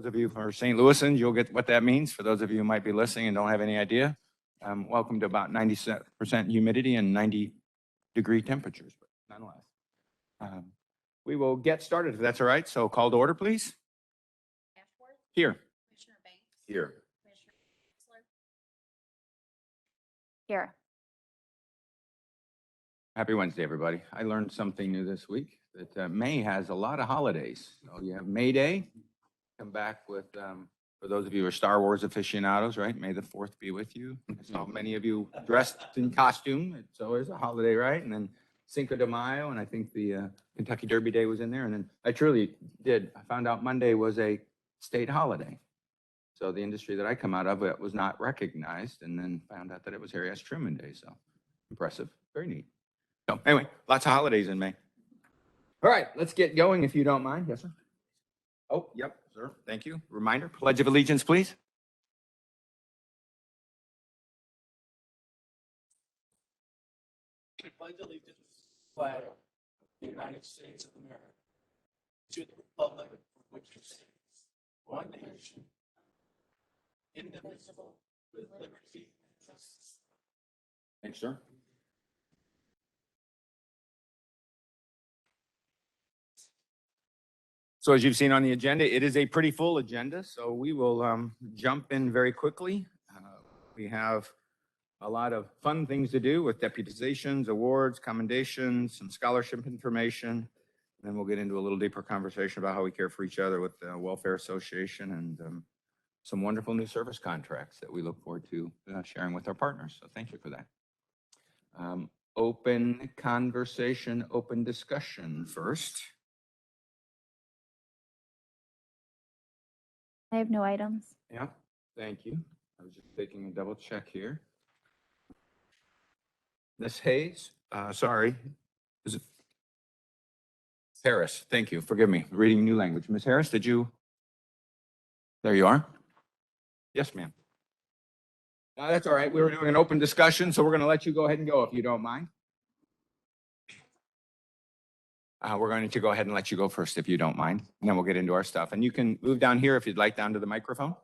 Those of you who are St. Louisans, you'll get what that means. For those of you who might be listening and don't have any idea, welcome to about 90% humidity and 90-degree temperatures, but nonetheless. We will get started if that's all right. So call to order, please. Ashworth? Here. Commissioner Banks? Here. Commissioner Kessler? Here. Happy Wednesday, everybody. I learned something new this week, that May has a lot of holidays. So you have May Day, come back with, for those of you who are Star Wars aficionados, right? May the 4th be with you. I saw many of you dressed in costume. It's always a holiday, right? And then Cinco de Mayo, and I think the Kentucky Derby Day was in there. And then I truly did. I found out Monday was a state holiday. So the industry that I come out of, it was not recognized, and then found out that it was Harry S. Truman Day. So impressive, very neat. So anyway, lots of holidays in May. All right, let's get going if you don't mind. Yes, sir. Oh, yep, sir. Thank you. Reminder, Pledge of Allegiance, please. I pledge allegiance to the flag of the United States of America, to the republic for which it stands, one nation, indivisible, with liberty and justice. Thanks, sir. So as you've seen on the agenda, it is a pretty full agenda, so we will jump in very quickly. We have a lot of fun things to do with deputizations, awards, commendations, some scholarship information. And then we'll get into a little deeper conversation about how we care for each other with the Welfare Association and some wonderful new service contracts that we look forward to sharing with our partners. So thank you for that. Open conversation, open discussion first. I have no items. Yeah, thank you. I was just taking a double check here. Ms. Hayes, sorry, is it Harris? Thank you. Forgive me, reading new language. Ms. Harris, did you? There you are. Yes, ma'am. That's all right. We were doing an open discussion, so we're going to let you go ahead and go if you don't mind. We're going to go ahead and let you go first if you don't mind, and then we'll get into our stuff. And you can move down here if you'd like, down to the microphone.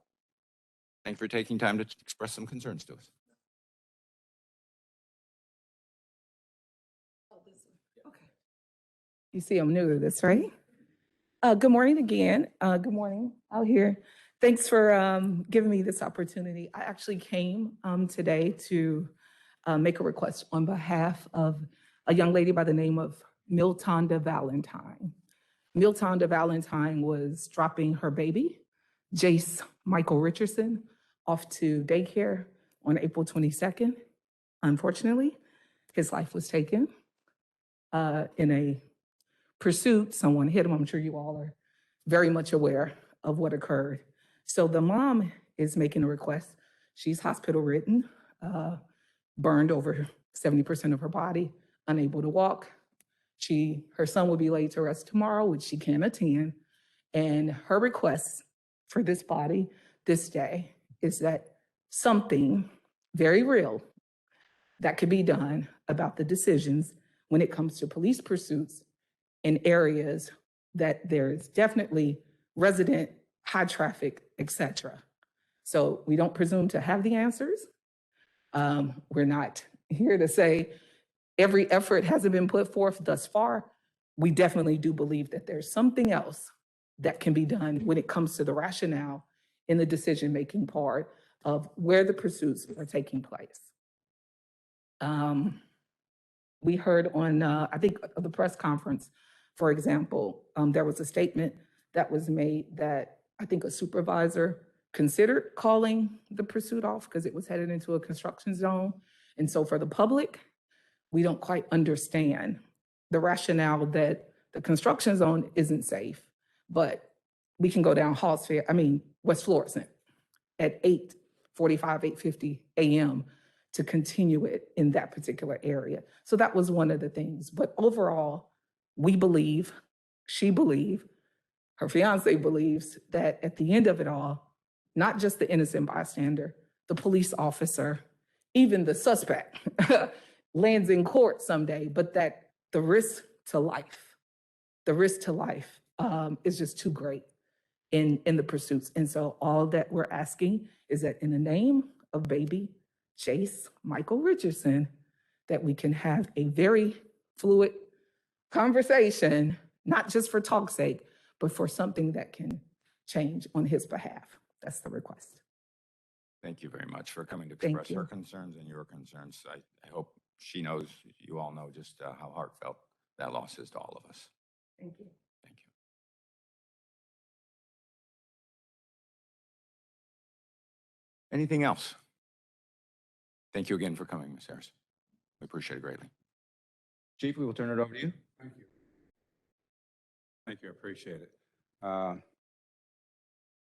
Thanks for taking time to express some concerns to us. Okay. You see, I'm new to this, right? Good morning again. Good morning out here. Thanks for giving me this opportunity. I actually came today to make a request on behalf of a young lady by the name of Miltonda Valentine. Miltonda Valentine was dropping her baby, Jace Michael Richardson, off to daycare on April 22nd. Unfortunately, his life was taken in a pursuit. Someone hit him. I'm sure you all are very much aware of what occurred. So the mom is making a request. She's hospital ridden, burned over 70% of her body, unable to walk. Her son will be laid to rest tomorrow, which she can attend. And her request for this body this day is that something very real that could be done about the decisions when it comes to police pursuits in areas that there's definitely resident, high traffic, etc. So we don't presume to have the answers. We're not here to say every effort hasn't been put forth thus far. We definitely do believe that there's something else that can be done when it comes to the rationale in the decision-making part of where the pursuits are taking place. We heard on, I think, the press conference, for example, there was a statement that was made that I think a supervisor considered calling the pursuit off because it was headed into a construction zone. And so for the public, we don't quite understand the rationale that the construction zone isn't safe, but we can go down West Florissant at 8:45, 8:50 a.m. to continue it in that particular area. So that was one of the things. But overall, we believe, she believes, her fiance believes that at the end of it all, not just the innocent bystander, the police officer, even the suspect lands in court someday, but that the risk to life is just too great. in the pursuits. And so all that we're asking is that in the name of baby Chase Michael Richardson, that we can have a very fluid conversation, not just for talk's sake, but for something that can change on his behalf. That's the request. Thank you very much for coming to Thank express her you. concerns and your concerns. I hope she knows, you all know just how heartfelt that loss is to all of us. Thank you. Thank you. Anything else? Thank you again for coming, Ms. Harris. We appreciate it greatly. Chief, we will turn it over to you. Thank you. Thank you, I appreciate it.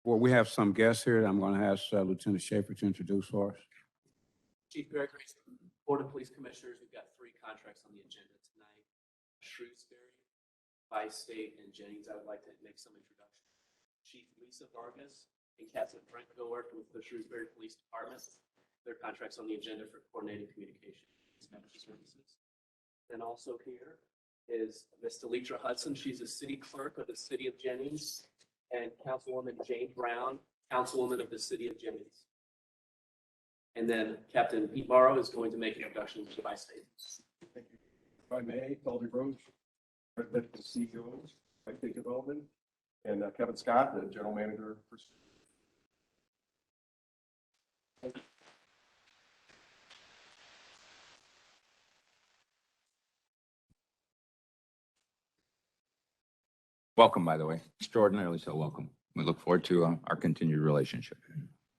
Well, we have some guests here that I'm going to ask Lieutenant Schaefer to introduce for us. Chief Gregory, Board of Police Commissioners, we've got 3 contracts on the agenda tonight. Shrewsbury, Bi-State, and Jennings. I would like to make some introductions. Chief Lisa Vargas and Captain Frank Woodward with the Shrewsbury Police Department. Their contracts on the agenda for coordinating communication services. Then also here is Ms. Delitra Hudson. She's a city clerk of the city of Jennings, and Councilwoman Jane Brown, Councilwoman of the city of Jennings. And then Captain Pete Morrow is going to make introductions to Bi-State. Thank you. If I may, Alder Groves, President and CEO of Bi-State Development, and Kevin Scott, the General Manager. Welcome, by the way, extraordinarily so welcome. We look forward to our continued relationship.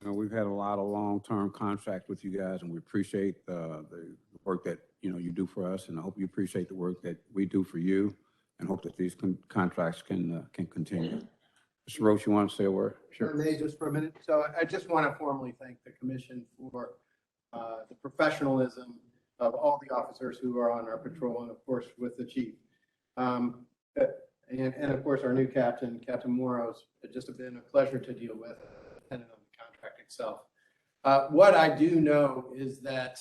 We've had a lot of long-term contracts with you guys, and we appreciate the work that you do for us, and I hope you appreciate the work that we do for you, and hope that these contracts can continue. Mr. Roach, you want to say a word? Sure. May, just for a minute. So I just want to formally thank the commission for the professionalism of all the officers who are on our patrol, and of course with the chief. And of course our new captain, Captain Morrow's just been a pleasure to deal with, depending on the contract itself. What I do know is that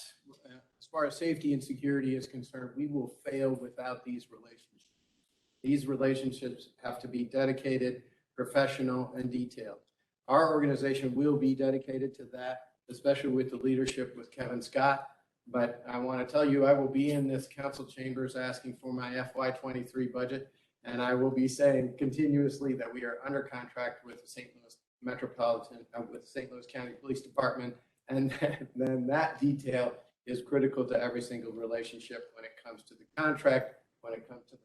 as far as safety and security is concerned, we will fail without these relationships. These relationships have to be dedicated, professional, and detailed. Our organization will be dedicated to that, especially with the leadership with Kevin Scott. But I want to tell you, I will be in this council chambers asking for my FY23 budget, and I will be saying continuously that we are under contract with the St. Louis Metropolitan, with the St. Louis County Police Department, and then that detail is critical to every single relationship when it comes to the contract, when it comes to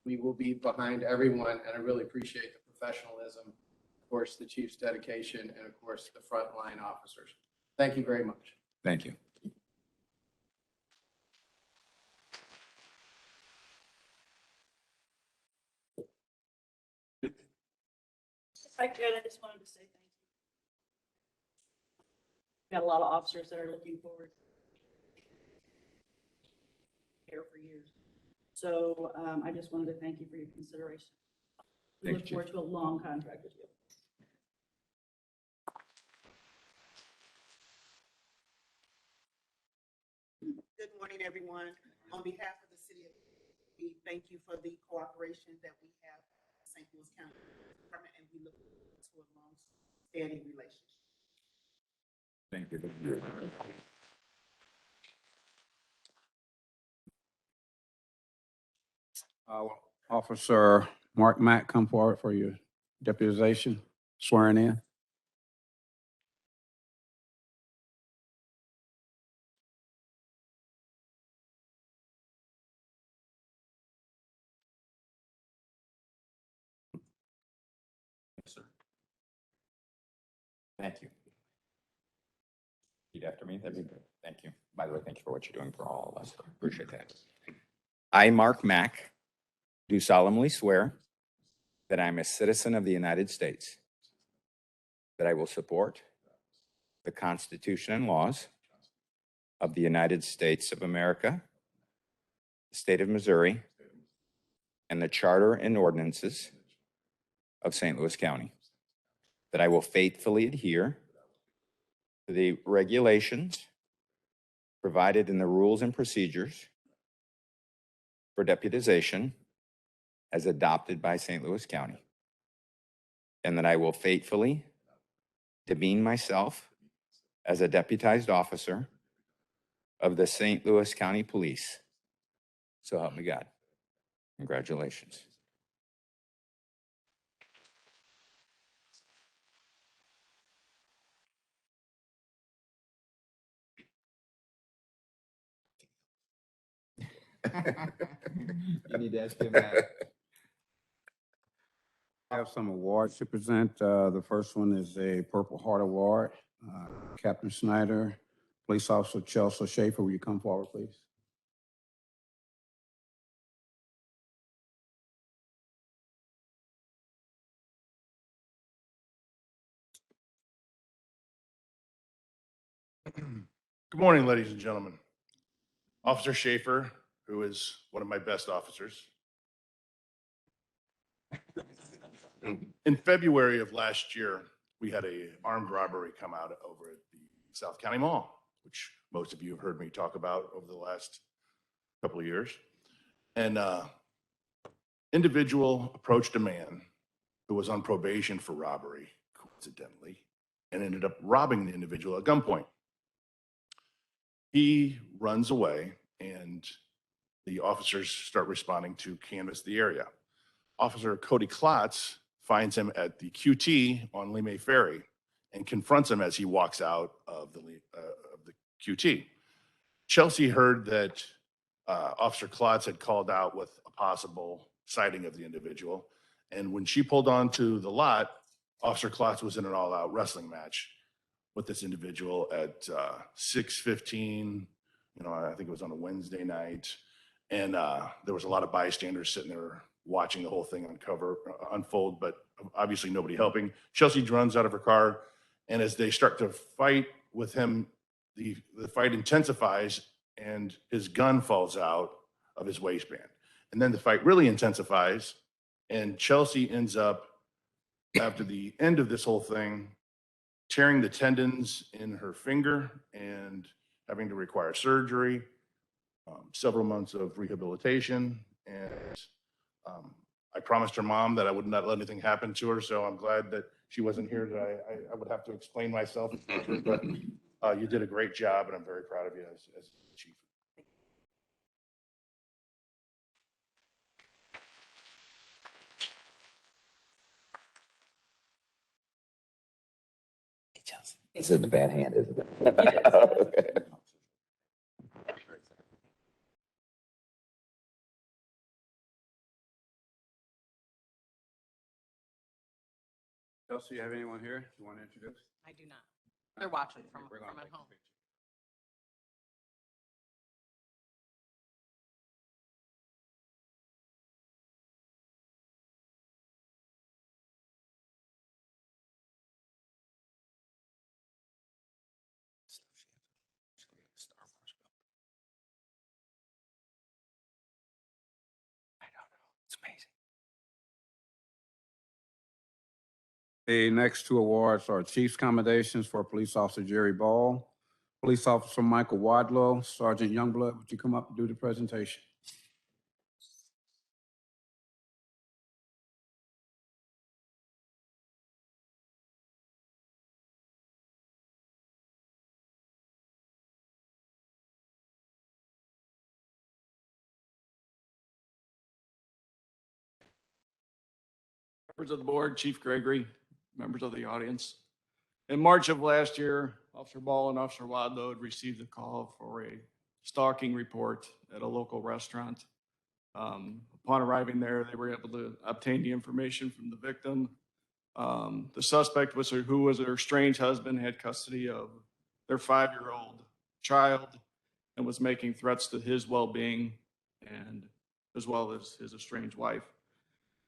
we will be behind everyone, and I really appreciate the professionalism, of course, the chief's dedication, and of course, the frontline officers. Thank you very much. Thank you. If I could, I just wanted to say thank you. Got a lot of officers that are looking forward here for years. So I just wanted to thank you for your consideration. We Thank look you, forward to a long contract with you. Good morning, everyone. On behalf of the city of we thank you for the cooperation that we have with St. Louis County Department, and we look forward to a long-standing relationship. Thank you. Officer Mark Mack, come forward for your deputization swearing in. Yes, sir. Thank you. Repeat after me. That'd be great. Thank you. By the way, thank you for what you're doing for all of us. Appreciate that. I, Mark Mack, do solemnly swear that I am a citizen of the United States, that I will support the Constitution and laws of the United States of America, the state of Missouri, and the charter and ordinances of St. Louis County, that I will faithfully adhere to the regulations provided in the rules and procedures for deputization as adopted by St. Louis County, and that I will faithfully demean myself as a deputized officer of the St. Louis County Police. So help me God. Congratulations. You need to ask him that. I have some awards to present. The first one is a Purple Heart Award. Captain Schneider, Police Officer Chelsea Schaefer, will you come forward, please? Good morning, ladies and gentlemen. Officer Schaefer, who is one of my best officers. In February of last year, we had an armed robbery come out over at the South County Mall, which most of you have heard me talk about over the last couple of years. And individual approached a man who was on probation for robbery, coincidentally, and ended up robbing the individual at gunpoint. He runs away, and the officers start responding to canvass the area. Officer Cody Klotz finds him at the QT on Lemay Ferry and confronts him as he walks out of the QT. Chelsea heard that Officer Klotz had called out with a possible sighting of the individual, and when she pulled onto the lot, Officer Klotz was in an all-out wrestling match with this individual at 6:15. I think it was on a Wednesday night, and there was a lot of bystanders sitting there watching the whole thing unfold, but obviously nobody helping. Chelsea runs out of her car, and as they start to fight with him, the fight intensifies, and his gun falls out of his waistband. And then the fight really intensifies, and Chelsea ends up, after the end of this whole thing, tearing the tendons in her finger and having to require surgery, several months of rehabilitation. And I promised her mom that I would not let anything happen to her. So I'm glad that she wasn't here, that I would have to explain myself. But you did a great job, and I'm very proud of you as chief. It's in the bad hand, isn't it? Chelsea, you have anyone here you want to introduce? I do not. They're watching from We're gonna at take a home. picture. I don't know. It's amazing. The next two awards are Chief's Commendations for Police Officer Jerry Ball, Police Officer Michael Wadlow, Sergeant Youngblood, would you come up and do the presentation? Members of the board, Chief Gregory, members of the audience. In March of last year, Officer Ball and Officer Wadlow had received a call for a stalking report at a local restaurant. Upon arriving there, they were able to obtain the information from the victim. The suspect who was her estranged husband, had custody of their 5-year-old child and was making threats to his well-being and as well as his estranged wife.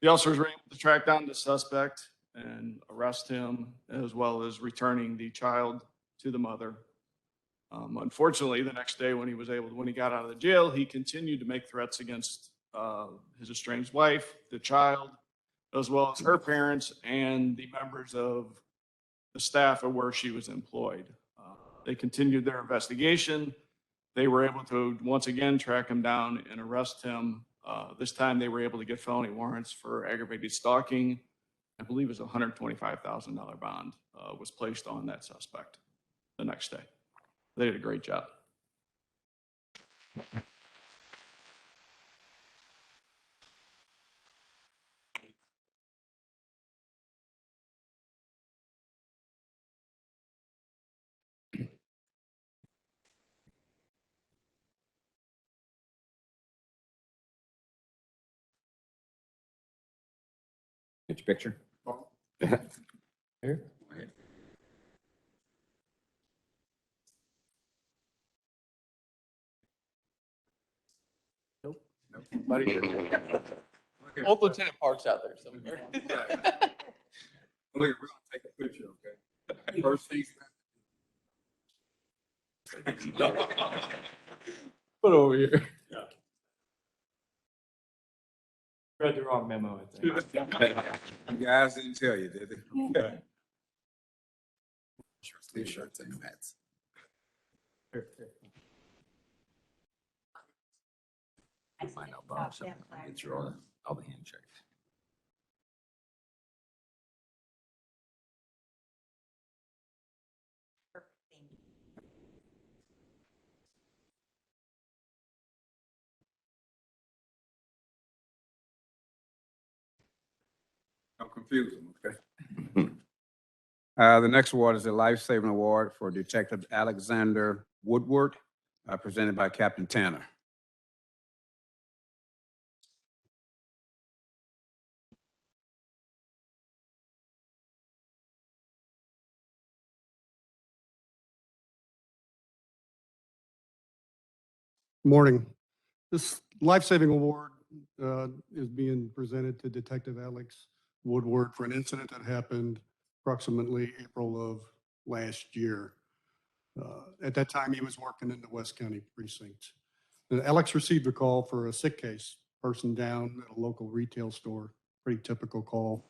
The officers were able to track down the suspect and arrest him, as well as returning the child to the mother. Unfortunately, the next day when he got out of the jail, he continued to make threats against his estranged wife, the child, as well as her parents and the members of the staff of where she was employed. They continued their investigation. They were able to once again track him down and arrest him. This time they were able to get felony warrants for aggravated stalking I believe it was a $125,000 bond was placed on that suspect the next day. They did a great job. Get your picture. Here. Old Lieutenant Park's out there somewhere. Look, we're gonna take a picture, okay? First things. Put over here. Read the wrong memo, I think. You guys didn't tell you, did they? Okay. Sleeve shirts and hats. Find out Bob something. Get through all the handshakes. Don't confuse them, okay? The next award is the Life Saving Award for Detective Alexander Woodward, presented by Captain Tanner. Morning. This life-saving award is being presented to Detective Alex Woodward for an incident that happened approximately April of last year. At that time, he was working in the West County precinct. Alex received a call for a sick case, person down at a local retail store, pretty typical call.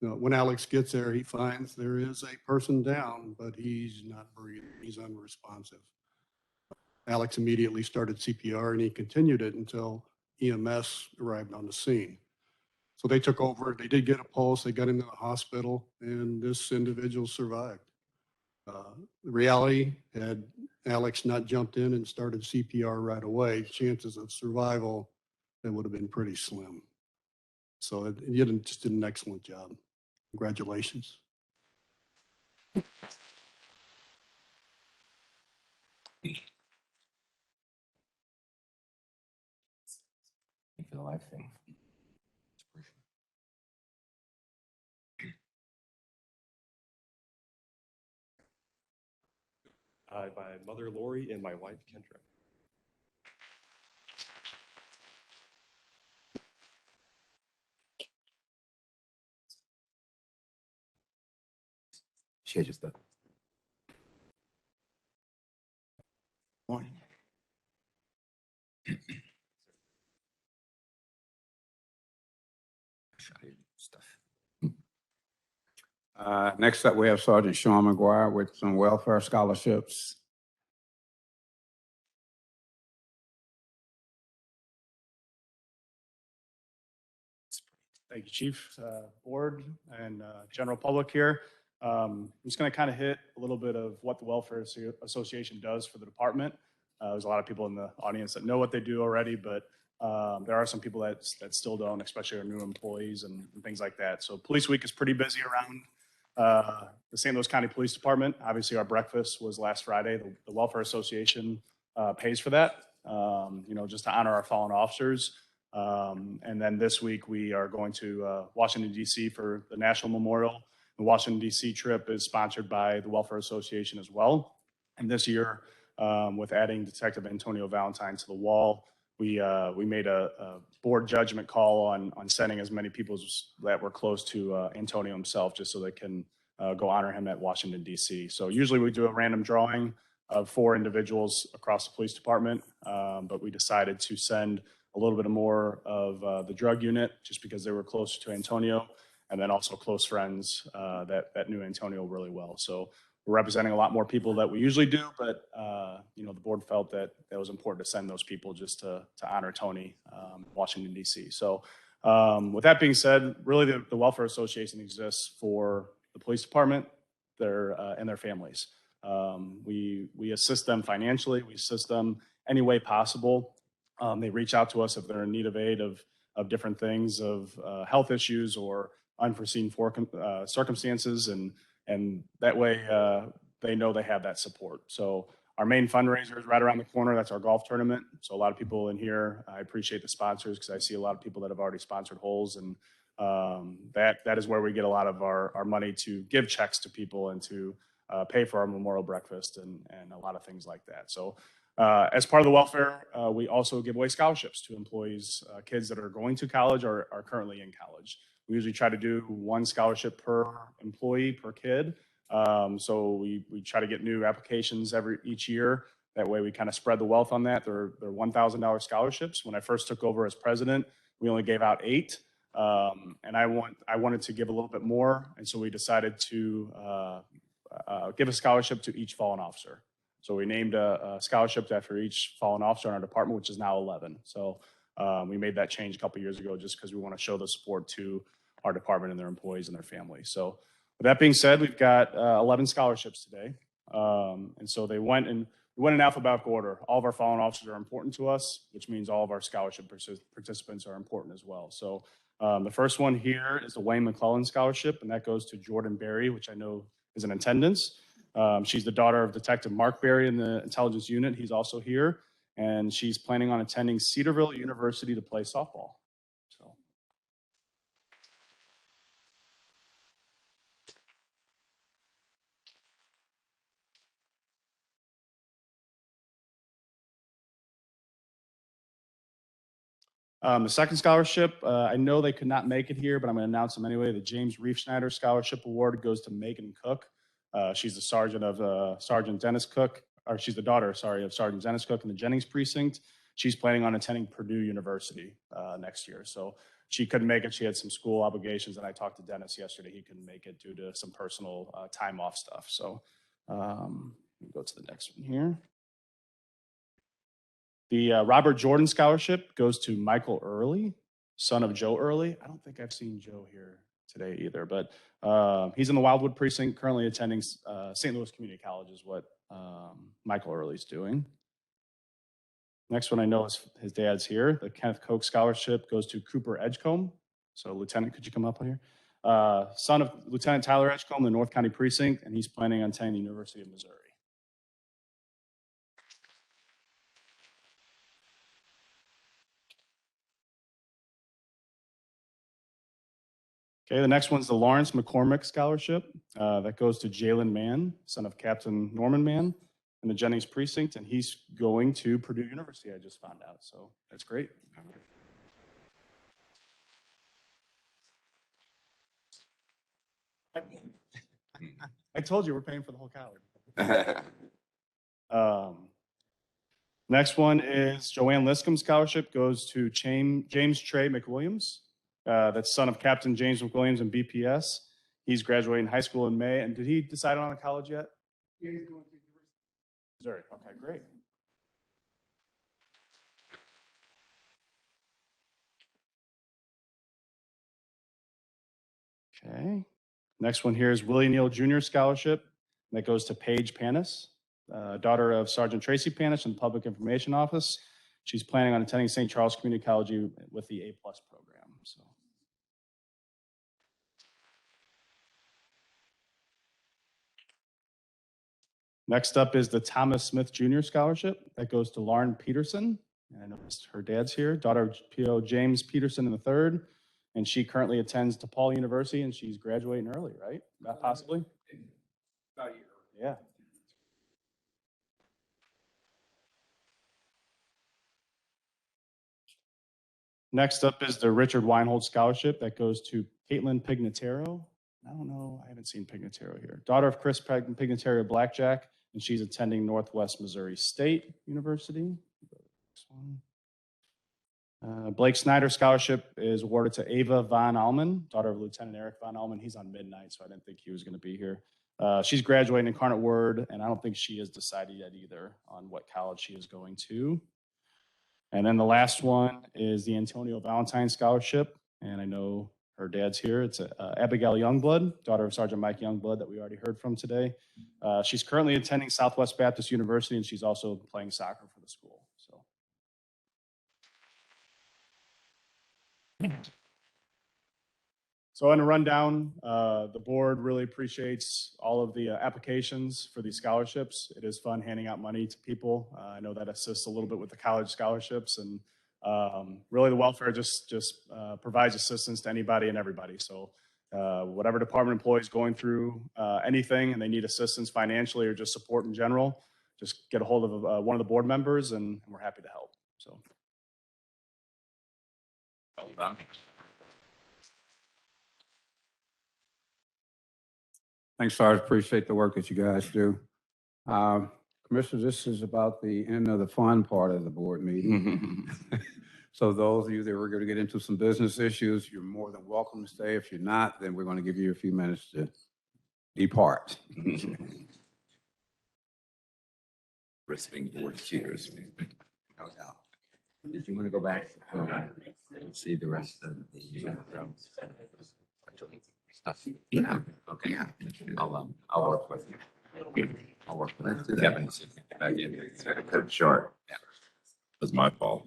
When Alex gets there, he finds there is a person down, but he's not breathing, he's unresponsive. Alex immediately started CPR and he continued it until EMS arrived on the scene. So they took over, they did get a pulse, they got him to the hospital, and this individual survived. The reality, had Alex not jumped in and started CPR right away, chances of survival, that would have been pretty slim. So you just did an excellent job. Congratulations. Thank you for the life thing. My mother Lori and my wife Kendra. She had just the morning. Next up, we have Sergeant Sean Mcguire with some welfare scholarships. Thank you, Chief, Board, and general public here. I'm just going to kind of hit a little bit of what the Welfare Association does for the department. There's a lot of people in the audience that know what they do already, but there are some people that still don't, especially our new employees and things like that. So Police Week is pretty busy around the St. Louis County Police Department. Obviously, our breakfast was last Friday. The Welfare Association pays for that, just to honor our fallen officers. And then this week we are going to Washington, D.C. for the National Memorial. The Washington, D.C. trip is sponsored by the Welfare Association as well. And this year, with adding Detective Antonio Valentine to the wall, we made a board judgment call on sending as many people that were close to Antonio himself, just so they can go honor him at Washington, D.C. So usually we do a random drawing of 4 individuals across the police department, but we decided to send a little bit more of the drug unit just because they were closer to Antonio, and then also close friends that knew Antonio really well. So we're representing a lot more people that we usually do, but the board felt that it was important to send those people just to honor Tony, Washington, D.C. So With that being said, really the Welfare Association exists for the police department, and their families. We assist them financially. We assist them any way possible. They reach out to us if they're in need of aid of different things, of health issues or unforeseen circumstances, and that way they know they have that support. So our main fundraiser is right around the corner. That's our golf tournament. So a lot of people in here, I appreciate the sponsors because I see a lot of people that have already sponsored holes, and that is where we get a lot of our money to give checks to people and to pay for our memorial breakfast and a lot of things like that. So as part of the welfare, we also give away scholarships to employees, kids that are going to college or are currently in college. We usually try to do one scholarship per employee per kid. So we try to get new applications each year. That way we kind of spread the wealth on that. They're $1,000 scholarships. When I first took over as president, we only gave out 8. And I wanted to give a little bit more. And so we decided to give a scholarship to each fallen officer. So we named a scholarship after each fallen officer in our department, which is now 11. So we made that change a couple of years ago just because we want to show the support to our department and their employees and their families. So with that being said, we've got 11 scholarships today. And so we went in alphabetical order. All of our fallen officers are important to us, which means all of our scholarship participants are important as well. So the first one here is the Wayne Mcclellan Scholarship, and that goes to Jordan Berry, which I know is in attendance. She's the daughter of Detective Mark Berry in the intelligence unit. He's also here, and she's planning on attending Cedarville University to play softball. So. The second scholarship, I know they could not make it here, but I'm going to announce them anyway. The James Reeve Schneider Scholarship Award goes to Megan Cook. She's the sergeant of Sergeant Dennis Cook, or she's the daughter, sorry, of Sergeant Dennis Cook in the Jennings precinct. She's planning on attending Purdue University next year. So she couldn't make it. She had some school obligations, and I talked to Dennis yesterday. He couldn't make it due to some personal time off stuff. So go to the next one here. The Robert Jordan Scholarship goes to Michael Early, son of Joe Early. I don't think I've seen Joe here today either, but he's in the Wildwood precinct, currently attending St. Louis Community College is what Michael Early's doing. Next one I know is his dad's here. The Kenneth Koch Scholarship goes to Cooper Edgecombe. So Lieutenant, could you come up on here? Son of Lieutenant Tyler Edgecombe, the North County precinct, and he's planning on attending the University of Missouri. Okay, the next one's the Lawrence McCormick Scholarship. That goes to Jalen Mann, son of Captain Norman Mann in the Jennings precinct, and he's going to Purdue University, I just found out, so that's great. I told you we're paying for the whole college. Next one is Joanne Liscombe Scholarship goes to James Trey McWilliams. That's son of Captain James McWilliams in BPS. He's graduating high school in May. And did he decide on a college yet? Yeah, he's going to Missouri. Okay, great. Okay. Next one here is Willie Neal Jr. Scholarship. That goes to Paige Panis, daughter of Sergeant Tracy Panis in the Public Information Office. She's planning on attending St. Charles Community College with the A+ program. So. Next up is the Thomas Smith Jr. Scholarship. That goes to Lauren Peterson. And I noticed her dad's here, daughter of P.O. James Peterson III. And she currently attends DePaul University, and she's graduating early, right? Not possibly? About a year. Yeah. Next up is the Richard Weinhold Scholarship. That goes to Caitlin Pignataro. I don't know. I haven't seen Pignataro here. Daughter of Chris Pignataro Blackjack, and she's attending Northwest Missouri State University. Blake Snyder Scholarship is awarded to Ava Von Allman, daughter of Lieutenant Eric Von Allman. He's on midnight, so I didn't think he was going to be here. She's graduating Incarnate Word, and I don't think she has decided yet either on what college she is going to. And then the last one is the Antonio Valentine Scholarship, and I know her dad's here. It's Abigail Youngblood, daughter of Sergeant Mike Youngblood that we already heard from today. She's currently attending Southwest Baptist University, and she's also playing soccer for the school. So in a rundown, the board really appreciates all of the applications for these scholarships. It is fun handing out money to people. I know that assists a little bit with the college scholarships, and really the welfare just provides assistance to anybody and everybody. So whatever department employee is going through anything and they need assistance financially or just support in general, just get a hold of one of the board members, and we're happy to help. So. Thanks, Sarge. Appreciate the work that you guys do. Commissioners, this is about the end of the fun part of the board meeting. So those of you that were going to get into some business issues, you're more than welcome to stay. If you're not, then we're going to give you a few minutes to depart. Wrestling board cheers. No doubt. Did you want to go back and see the rest of the stuff? Yeah. Okay. Yeah. I'll work with you. I'll work with Kevin. Back in. It's got to cut short. Yeah. It was my fault.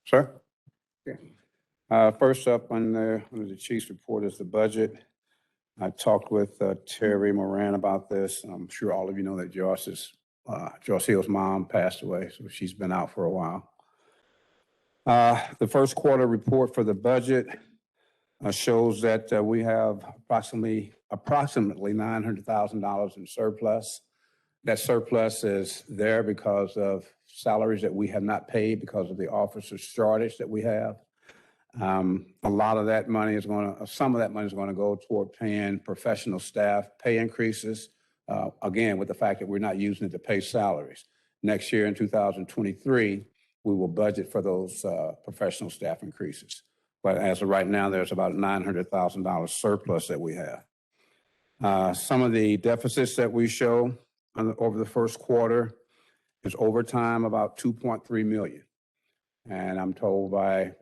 Sir? First up under the chief's report is the budget. I talked with Terry Moran about this. I'm sure all of you know that Joyce Hill's mom passed away, so she's been out for a while. The first quarter report for the budget shows that we have approximately $900,000 in surplus. That surplus is there because of salaries that we have not paid because of the officer shortage that we have. A lot of that money is some of that money is going to go toward paying professional staff pay increases. Again, with the fact that we're not using it to pay salaries. Next year in 2023, we will budget for those professional staff increases. But as of right now, there's about $900,000 surplus that we have. Some of the deficits that we show over the first quarter is overtime about $2.3 million. And I'm told by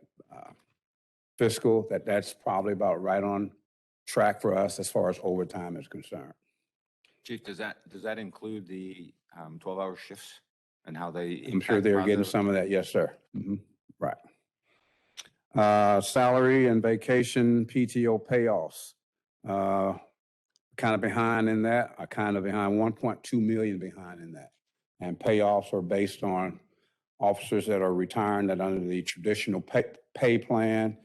fiscal that that's probably about right on track for us as far as overtime is concerned. Chief, does that include the 12-hour shifts and how they? I'm sure they're getting some of that. Yes, sir. Mm-hmm. Right. Salary and vacation PTO payoffs. Kind of behind in that. Kind of behind, 1.2 million behind in that. And payoffs are based on officers that are retiring that under the traditional pay plan.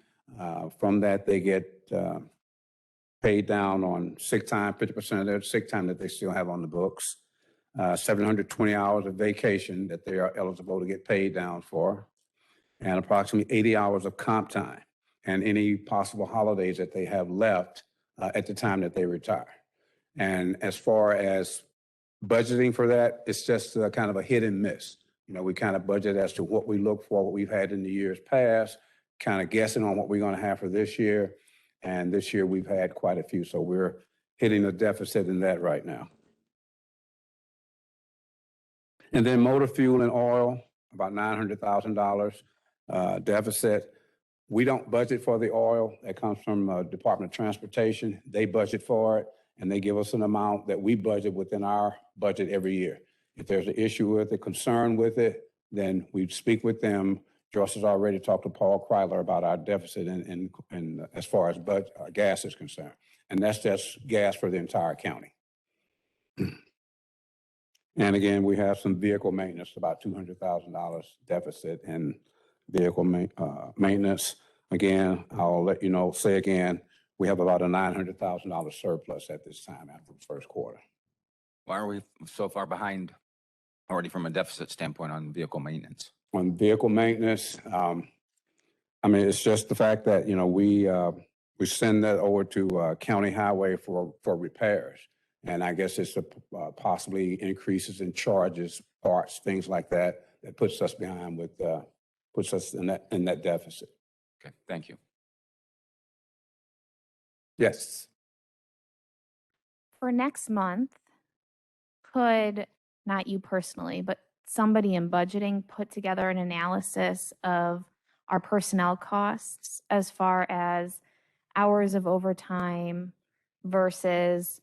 From that, they get paid down on sick time, 50% of their sick time that they still have on the books. 720 hours of vacation that they are eligible to get paid down for. And approximately 80 hours of comp time and any possible holidays that they have left at the time that they retire. And as far as budgeting for that, it's just kind of a hit and miss. You know, we kind of budget as to what we look for, what we've had in the years past, kind of guessing on what we're going to have for this year. And this year we've had quite a few. So we're hitting a deficit in that right now. And then motor fuel and oil, about $900,000 deficit. We don't budget for the oil. That comes from Department of Transportation. They budget for it, and they give us an amount that we budget within our budget every year. If there's an issue with it, concern with it, then we'd speak with them. Joyce has already talked to Paul Kryler about our deficit and as far as gas is concerned. And that's just gas for the entire county. And again, we have some vehicle maintenance, about $200,000 deficit in vehicle maintenance. Again, I'll let you know, say again, we have about a $900,000 surplus at this time after the first quarter. Why are we so far behind already from a deficit standpoint on vehicle maintenance? On vehicle maintenance, I mean, it's just the fact that, you know, we send that over to County Highway for repairs. And I guess it's possibly increases in charges, parts, things like that, that puts us behind with, puts us in that deficit. Okay, thank you. Yes. For next month, could, not you personally, but somebody in budgeting put together an analysis of our personnel costs as far as hours of overtime versus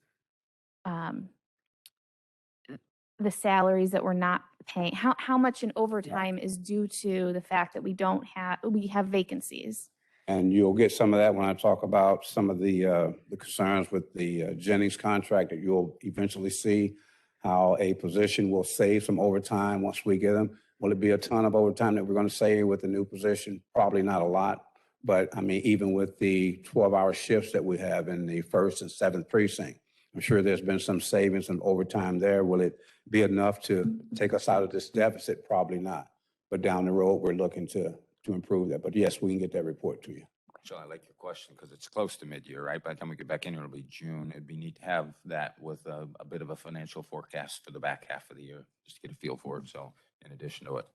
the salaries that we're not paying? How much in overtime is due to the fact that we have vacancies? And you'll get some of that when I talk about some of the concerns with the Jennings contract, that you'll eventually see how a position will save some overtime once we get them. Will it be a ton of overtime that we're going to save with the new position? Probably not a lot. But I mean, even with the 12-hour shifts that we have in the 1st and 7th precinct, I'm sure there's been some savings and overtime there. Will it be enough to take us out of this deficit? Probably not. But down the road, we're looking to improve that. But yes, we can get that report to you. So I like your question because it's close to mid-year, right? By the time we get back in, it'll be June. It'd be neat to have that with a bit of a financial forecast for the back half of the year, just to get a feel for it. So in addition to what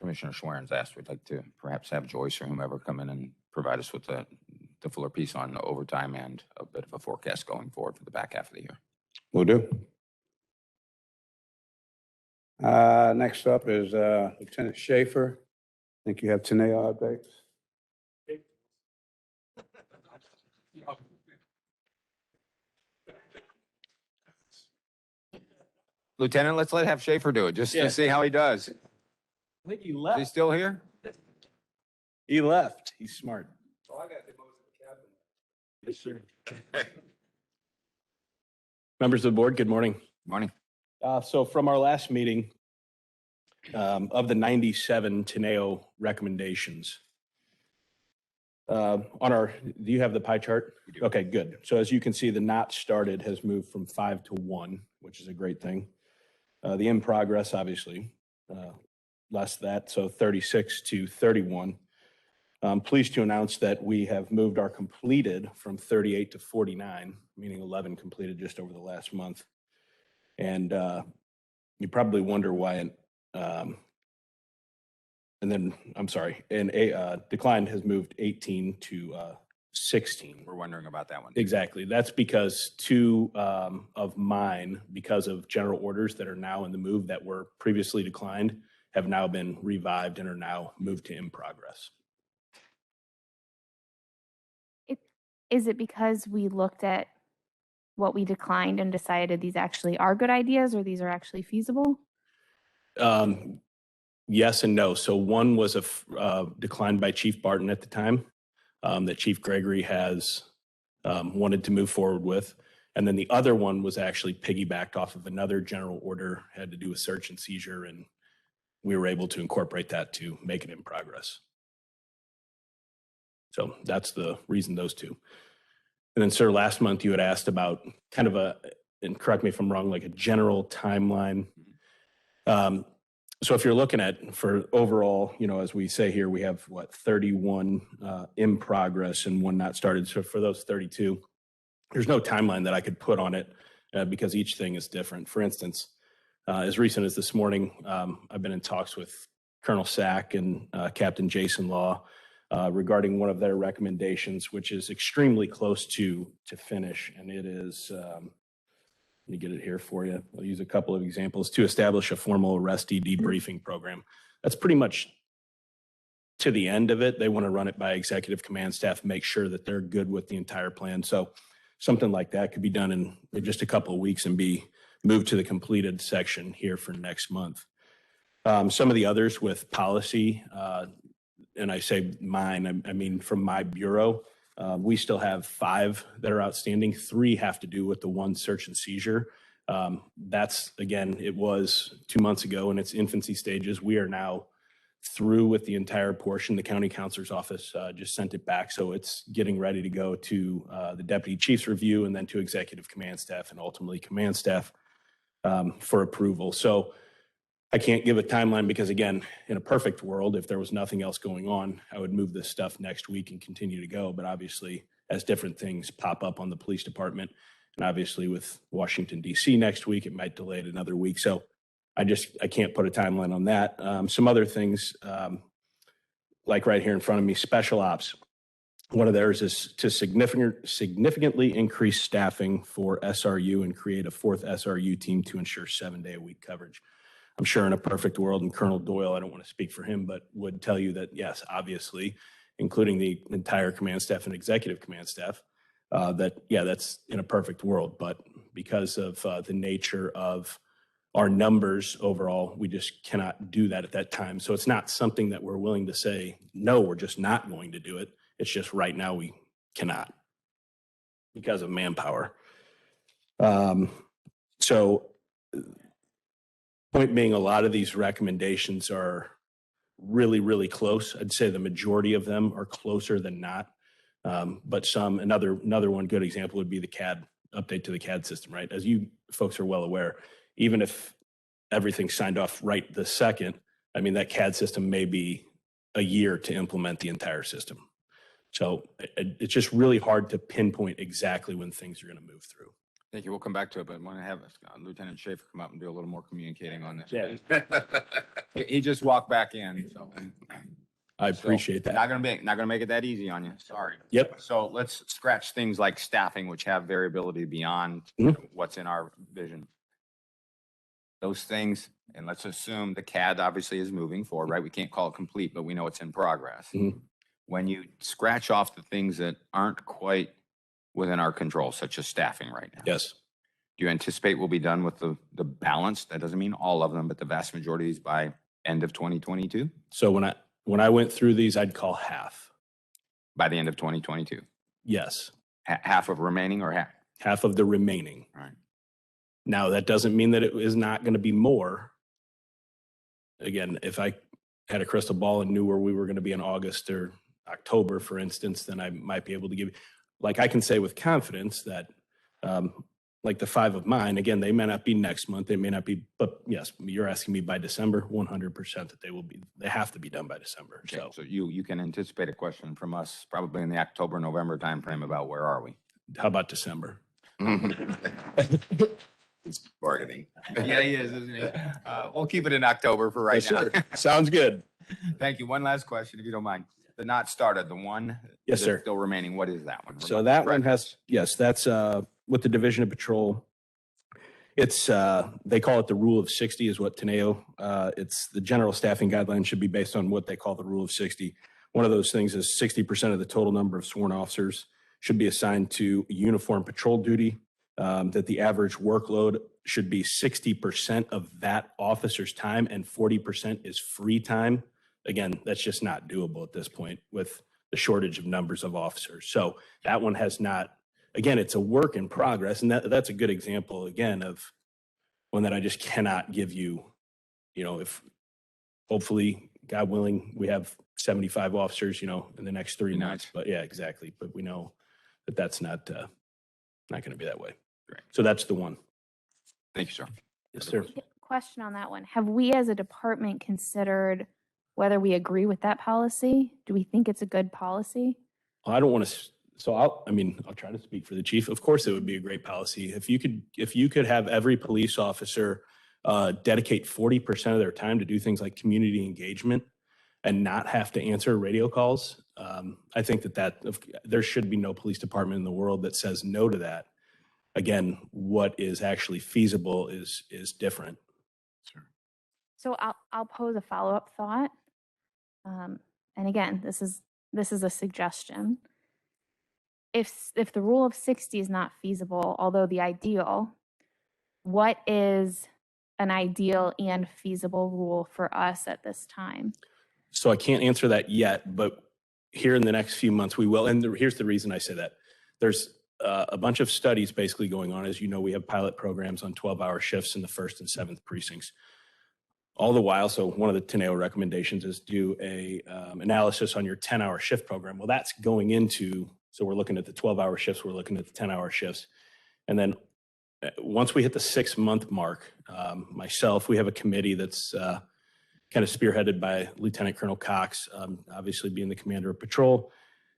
Commissioner Swearing's asked, we'd like to perhaps have Joyce or whomever come in and provide us with the fuller piece on overtime and a bit of a forecast going forward for the back half of the year. Will do. Next up is Lieutenant Schaefer. I think you have Teneo updates. Lieutenant, let's have Schaefer do it just to see how he does. I think he left. Is he still here? He left. He's smart. Oh, I got the most of the cabinet. Yes, sir. Members of the board, good morning. Morning. So from our last meeting, of the 97 Teneo recommendations, do you have the pie chart? We do. Okay, good. So as you can see, the not started has moved from 5 to 1, which is a great thing. The in progress, obviously, less that, so 36 to 31. I'm pleased to announce that we have moved our completed from 38 to 49, meaning 11 completed just over the last month. And you probably wonder why, decline has moved 18 to 16. We're wondering about that one. Exactly. That's because 2 of mine, because of general orders that are now in the move that were previously declined, have now been revived and are now moved to in progress. Is it because we looked at what we declined and decided these actually are good ideas or these are actually feasible? Yes and no. So one was declined by Chief Barton at the time that Chief Gregory has wanted to move forward with. And then the other one was actually piggybacked off of another general order, had to do with search and seizure, and we were able to incorporate that to make it in progress. So that's the reason, those two. And then, sir, last month you had asked about kind of and correct me if I'm wrong, like a general timeline. So if you're looking at, for overall, you know, as we say here, we have 31 in progress and 1 not started. So for those 32, there's no timeline that I could put on it because each thing is different. For instance, as recent as this morning, I've been in talks with Colonel Sack and Captain Jason Law regarding one of their recommendations, which is extremely close to finish. And it is, let me get it here for you. I'll use a couple of examples. To establish a formal arrestee debriefing program. That's pretty much to the end of it. They want to run it by executive command staff, make sure that they're good with the entire plan. So something like that could be done in just a couple of weeks and be move to the completed section here for next month. Some of the others with policy, and I say mine, I mean from my bureau, we still have 5 that are outstanding. 3 have to do with the one search and seizure. That's, again, it was 2 months ago in its infancy stages. We are now through with the entire portion. The county counselor's office just sent it back, so it's getting ready to go to the deputy chief's review and then to executive command staff and ultimately command staff for approval. So I can't give a timeline because, again, in a perfect world, if there was nothing else going on, I would move this stuff next week and continue to go. But obviously, as different things pop up on the police department, and obviously with Washington, D.C. next week, it might delay it another week. So I can't put a timeline on that. Some other things, like right here in front of me, special ops. One of theirs is to significantly increase staffing for SRU and create a 4th SRU team to ensure 7-day-a-week coverage. I'm sure in a perfect world, and Colonel Doyle, I don't want to speak for him, but would tell you that, yes, obviously, including the entire command staff and executive command staff, that's in a perfect world. But because of the nature of our numbers overall, we just cannot do that at that time. So it's not something that we're willing to say, no, we're just not going to do it. It's just right now we cannot because of manpower. So point being, a lot of these recommendations are really, really close. I'd say the majority of them are closer than not. But another one good example would be the CAD update to the CAD system, right? As you folks are well aware, even if everything's signed off right this second, I mean, that CAD system may be a year to implement the entire system. So it's just really hard to pinpoint exactly when things are going to move through. Thank you. We'll come back to it, but I want to have Lieutenant Schaefer come up and do a little more communicating on this. Yeah. He just walked back in, so. I appreciate that. Not gonna make it that easy on you. Sorry. Yep. So let's scratch things like staffing, which have variability beyond what's in our vision. Those things, and let's assume the CAD obviously is moving forward, right? We can't call it complete, but we know it's in progress. When you scratch off the things that aren't quite within our control, such as staffing right now. Yes. Do you anticipate we'll be done with the balance? That doesn't mean all of them, but the vast majority of these by end of 2022? So when I went through these, I'd call half. By the end of 2022? Yes. Half of remaining or half? Half of the remaining. All right. Now, that doesn't mean that it is not going to be more. Again, if I had a crystal ball and knew where we were going to be in August or October, for instance, then I might be able to give you, like I can say with confidence that, like the 5 of mine, again, they may not be next month, they may not be, but yes, you're asking me by December, 100% that they have to be done by December. Okay, so you can anticipate a question from us probably in the October, November timeframe about where are we? How about December? He's bargaining. Yeah, he is, isn't he? We'll keep it in October for right now. Sounds good. Thank you. One last question, if you don't mind. The not started, the one Yes, that's sir. still remaining, what is that one? So that one has, yes, that's with the Division of Patrol. It's, they call it the Rule of 60 is what Teneo, it's the general staffing guidelines should be based on what they call the Rule of 60. One of those things is 60% of the total number of sworn officers should be assigned to uniform patrol duty, that the average workload should be 60% of that officer's time and 40% is free time. Again, that's just not doable at this point with the shortage of numbers of officers. So that one has not, again, it's a work in progress. And that's a good example, again, of one that I just cannot give you, if hopefully, God willing, we have 75 officers, in the next 3 months. But yeah, exactly. But we know that that's not going to be that way. Great. So that's the one. Thank you, sir. Yes, sir. Question on that one. Have we as a department considered whether we agree with that policy? Do we think it's a good policy? I don't want to, so I'll try to speak for the chief. Of course, it would be a great policy. If you could have every police officer dedicate 40% of their time to do things like community engagement and not have to answer radio calls, I think that there should be no police department in the world that says no to that. Again, what is actually feasible is different. Sure. So I'll pose a follow-up thought. And again, this is a suggestion. If the rule of 60 is not feasible, although the ideal, 40% of the total number of sworn officers should be assigned to uniform patrol duty, that the average workload should be 60% of that time and 40% is free time. Again, that's just not doable at this point with the shortage of numbers of officers. So what is an ideal and feasible rule for us at this time? So I can't answer that yet, but here in the next few months we will. And here's the reason I say that. There's a bunch of studies basically going on. As you know, we have pilot programs on 12-hour shifts in the 1st and 7th precincts. All the while, so one of the Teneo recommendations is do a analysis on your 10-hour shift program. Well, that's going into, so we're looking at the 12-hour shifts, we're looking at the 10-hour shifts. And then once we hit the 6-month mark, myself, we have a committee that's kind of spearheaded by Lieutenant Colonel Cox, obviously being the commander of patrol.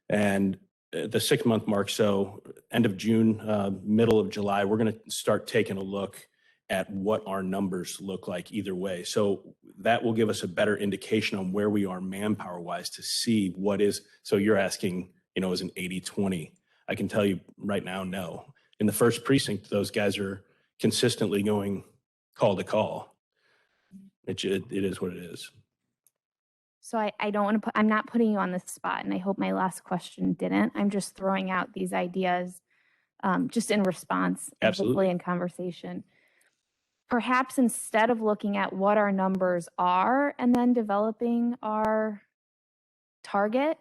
And the 6-month mark, so end of June, middle of July, we're going to start taking a look at what our numbers look like either way. So that will give us a better indication on where we are manpower wise to see what is, so you're asking, is an 80-20. I can tell you right now, no. In the 1st precinct, those guys are consistently going call to call. It is what it is. So I don't want to I'm not putting you on the spot, and I hope my last question didn't. I'm just throwing out these ideas just in response, and hopefully in conversation. Perhaps instead of looking at what our numbers are and then developing our target,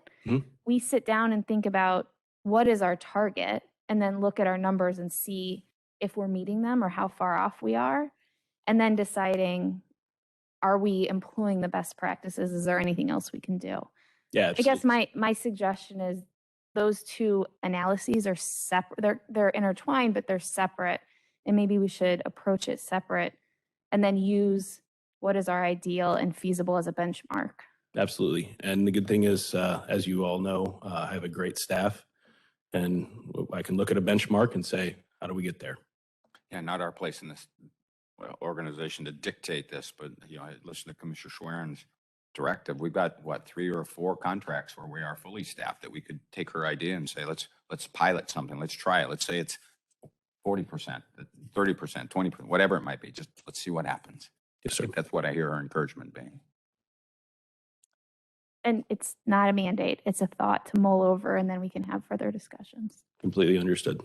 we sit down and think about what is our target and then look at our numbers and see if we're meeting them or how far off we are, and then deciding, are we employing the best practices? Is there anything else we can do? Yeah, I guess my suggestion is those two analyses are separate. They're intertwined, but they're separate. And maybe we should approach it separate and then use what is our ideal and feasible as a benchmark. Absolutely. And the good thing is, as you all know, I have a great staff, and I can look at a benchmark and say, how do we get there? Yeah, not our place in this organization to dictate this, but I listen to Commissioner Swearing's directive. We've got 3 or 4 contracts where we are fully staffed that we could take her idea and say, let's pilot something. Let's try it. Let's say it's 40%, 30%, 20%, whatever it might be. Just let's see what happens. Yes, sir. That's what I hear her encouragement being. And it's not a mandate. It's a thought to mull over, and then we can have further discussions. Completely understood.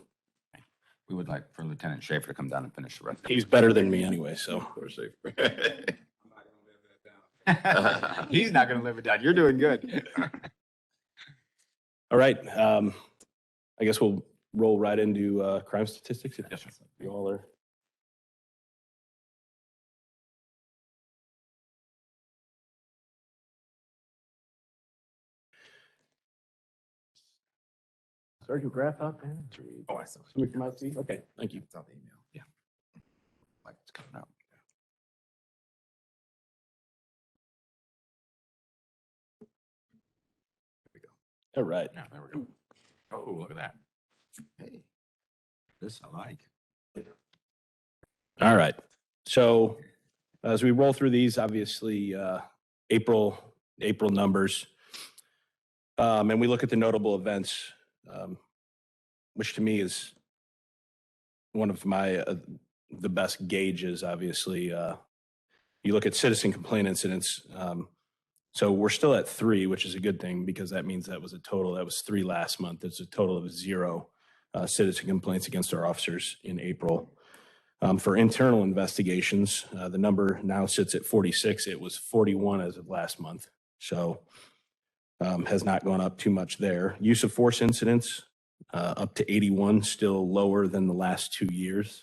We would like for Lieutenant Schaefer to come down and finish the rest. He's better than me anyway, so. He's not going to live it down. You're doing good. All right. I guess we'll roll right into crime statistics. Yes, sir. You all are. Start your graph out there. Oh, I saw Somebody come out, see? Okay, thank you. It's on the email. Yeah. Like it's coming out. There we go. All right. Yeah, there we go. Oh, look at that. Hey, this I like. All right. So as we roll through these, obviously, April numbers, and we look at the notable events, which to me is one of my the best gauges. Obviously, you look at citizen complaint incidents. So we're still at 3, which is a good thing because that means that was a total. That was 3 last month. It's a total of 0 citizen complaints against our officers in April. For internal investigations, the number now sits at 46. It was 41 as of last month. So has not gone up too much there. Use of force incidents up to 81, still lower than the last 2 years.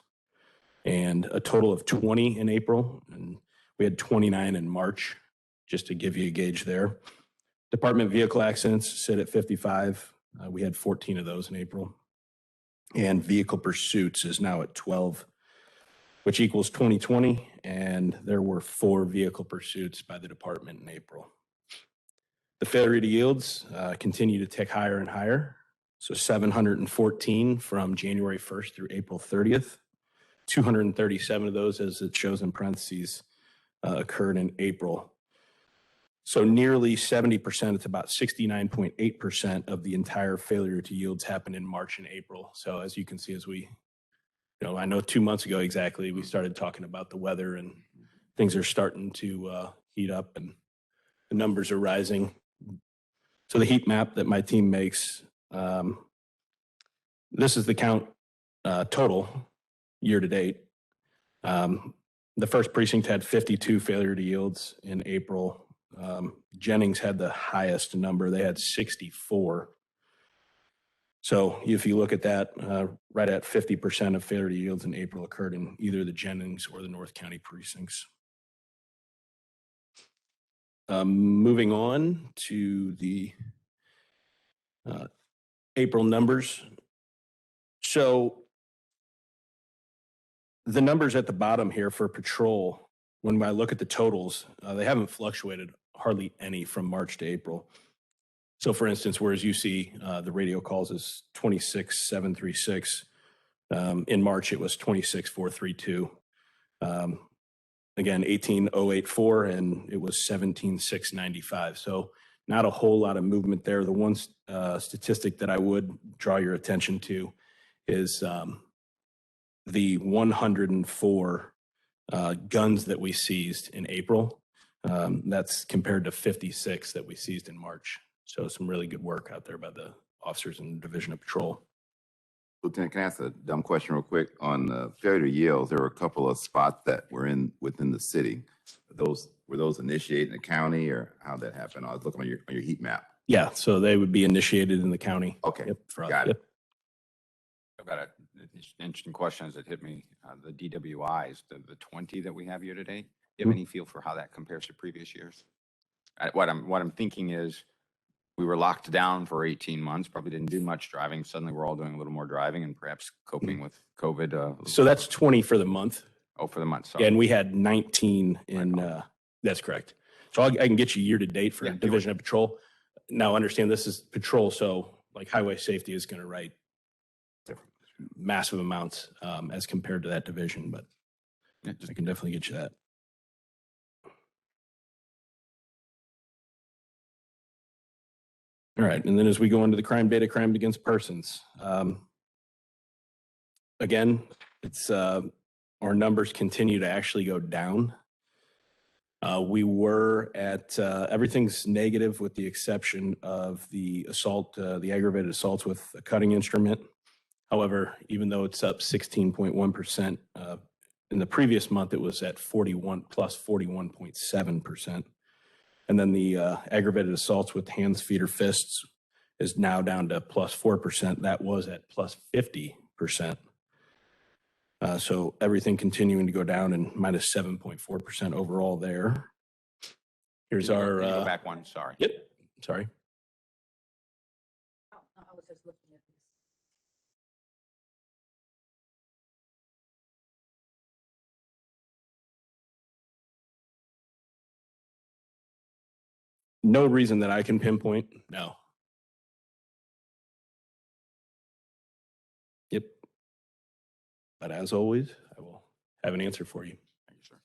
And a total of 20 in April. And we had 29 in March, just to give you a gauge there. Department vehicle accidents sit at 55. We had 14 of those in April. And vehicle pursuits is now at 12, which equals 2020. And there were 4 vehicle pursuits by the department in April. The failure to yields continue to tick higher and higher. So 714 from January 1st through April 30th. 237 of those, as it shows in parentheses, occurred in April. So nearly 70%, it's about 69.8% of the entire failure to yields happened in March and April. So as you can see, as we, I know 2 months ago exactly, we started talking about the weather and things are starting to heat up and the numbers are rising. So the heat map that my team makes, this is the count total year to date. The first precinct had 52 failure to yields in April. Jennings had the highest number. They had 64. So if you look at that, right at 50% of failure to yields in April occurred in either the Jennings or the North County precincts. Moving on to the April numbers. So the numbers at the bottom here for patrol, when I look at the totals, they haven't fluctuated hardly any from March to April. So for instance, whereas you see the radio calls is 26,736, in March it was 26,432. Again, 18,084, and it was 17,695. So not a whole lot of movement there. The one statistic that I would draw your attention to is the 104 guns that we seized in April. That's compared to 56 that we seized in March. So some really good work out there by the officers in the Division of Patrol. Lieutenant, can I ask a dumb question real quick? On the failure to yield, there were a couple of spots that were within the city. Were those initiated in the county, or how'd that happen? I was looking on your heat map. Yeah, so they would be initiated in the county. Okay, Yep, for us. got it. Yep. I've got an interesting questions that hit me. The DWIs, the 20 that we have here today. Do you have any feel for how that compares to previous years? What I'm thinking is, we were locked down for 18 months, probably didn't do much driving. Suddenly we're all doing a little more driving and perhaps coping with COVID. So that's 20 for the month. Oh, for the month. Sorry. Yeah, and we had 19 in, that's correct. So I can get you year to date for Division of Patrol. Now understand this is patrol, so like highway safety is going to write massive amounts as compared to that division, but I can definitely get you that. All right, and then as we go into the crime data, crime against persons. Again, it's our numbers continue to actually go down. We were at, everything's negative with the exception of the assault, the aggravated assaults with a cutting instrument. However, even though it's up 16.1%, in the previous month, it was at plus 41.7%. And then the aggravated assaults with hands, feet, or fists is now down to plus 4%. That was at plus 50%. So everything continuing to go down and minus 7.4% overall there. Here's our. Go back one, sorry. Yep, sorry. Oh, no, I was just looking at this. No reason that I can pinpoint, no. Yep. But as always, I will have an answer for you. Thank you, sir.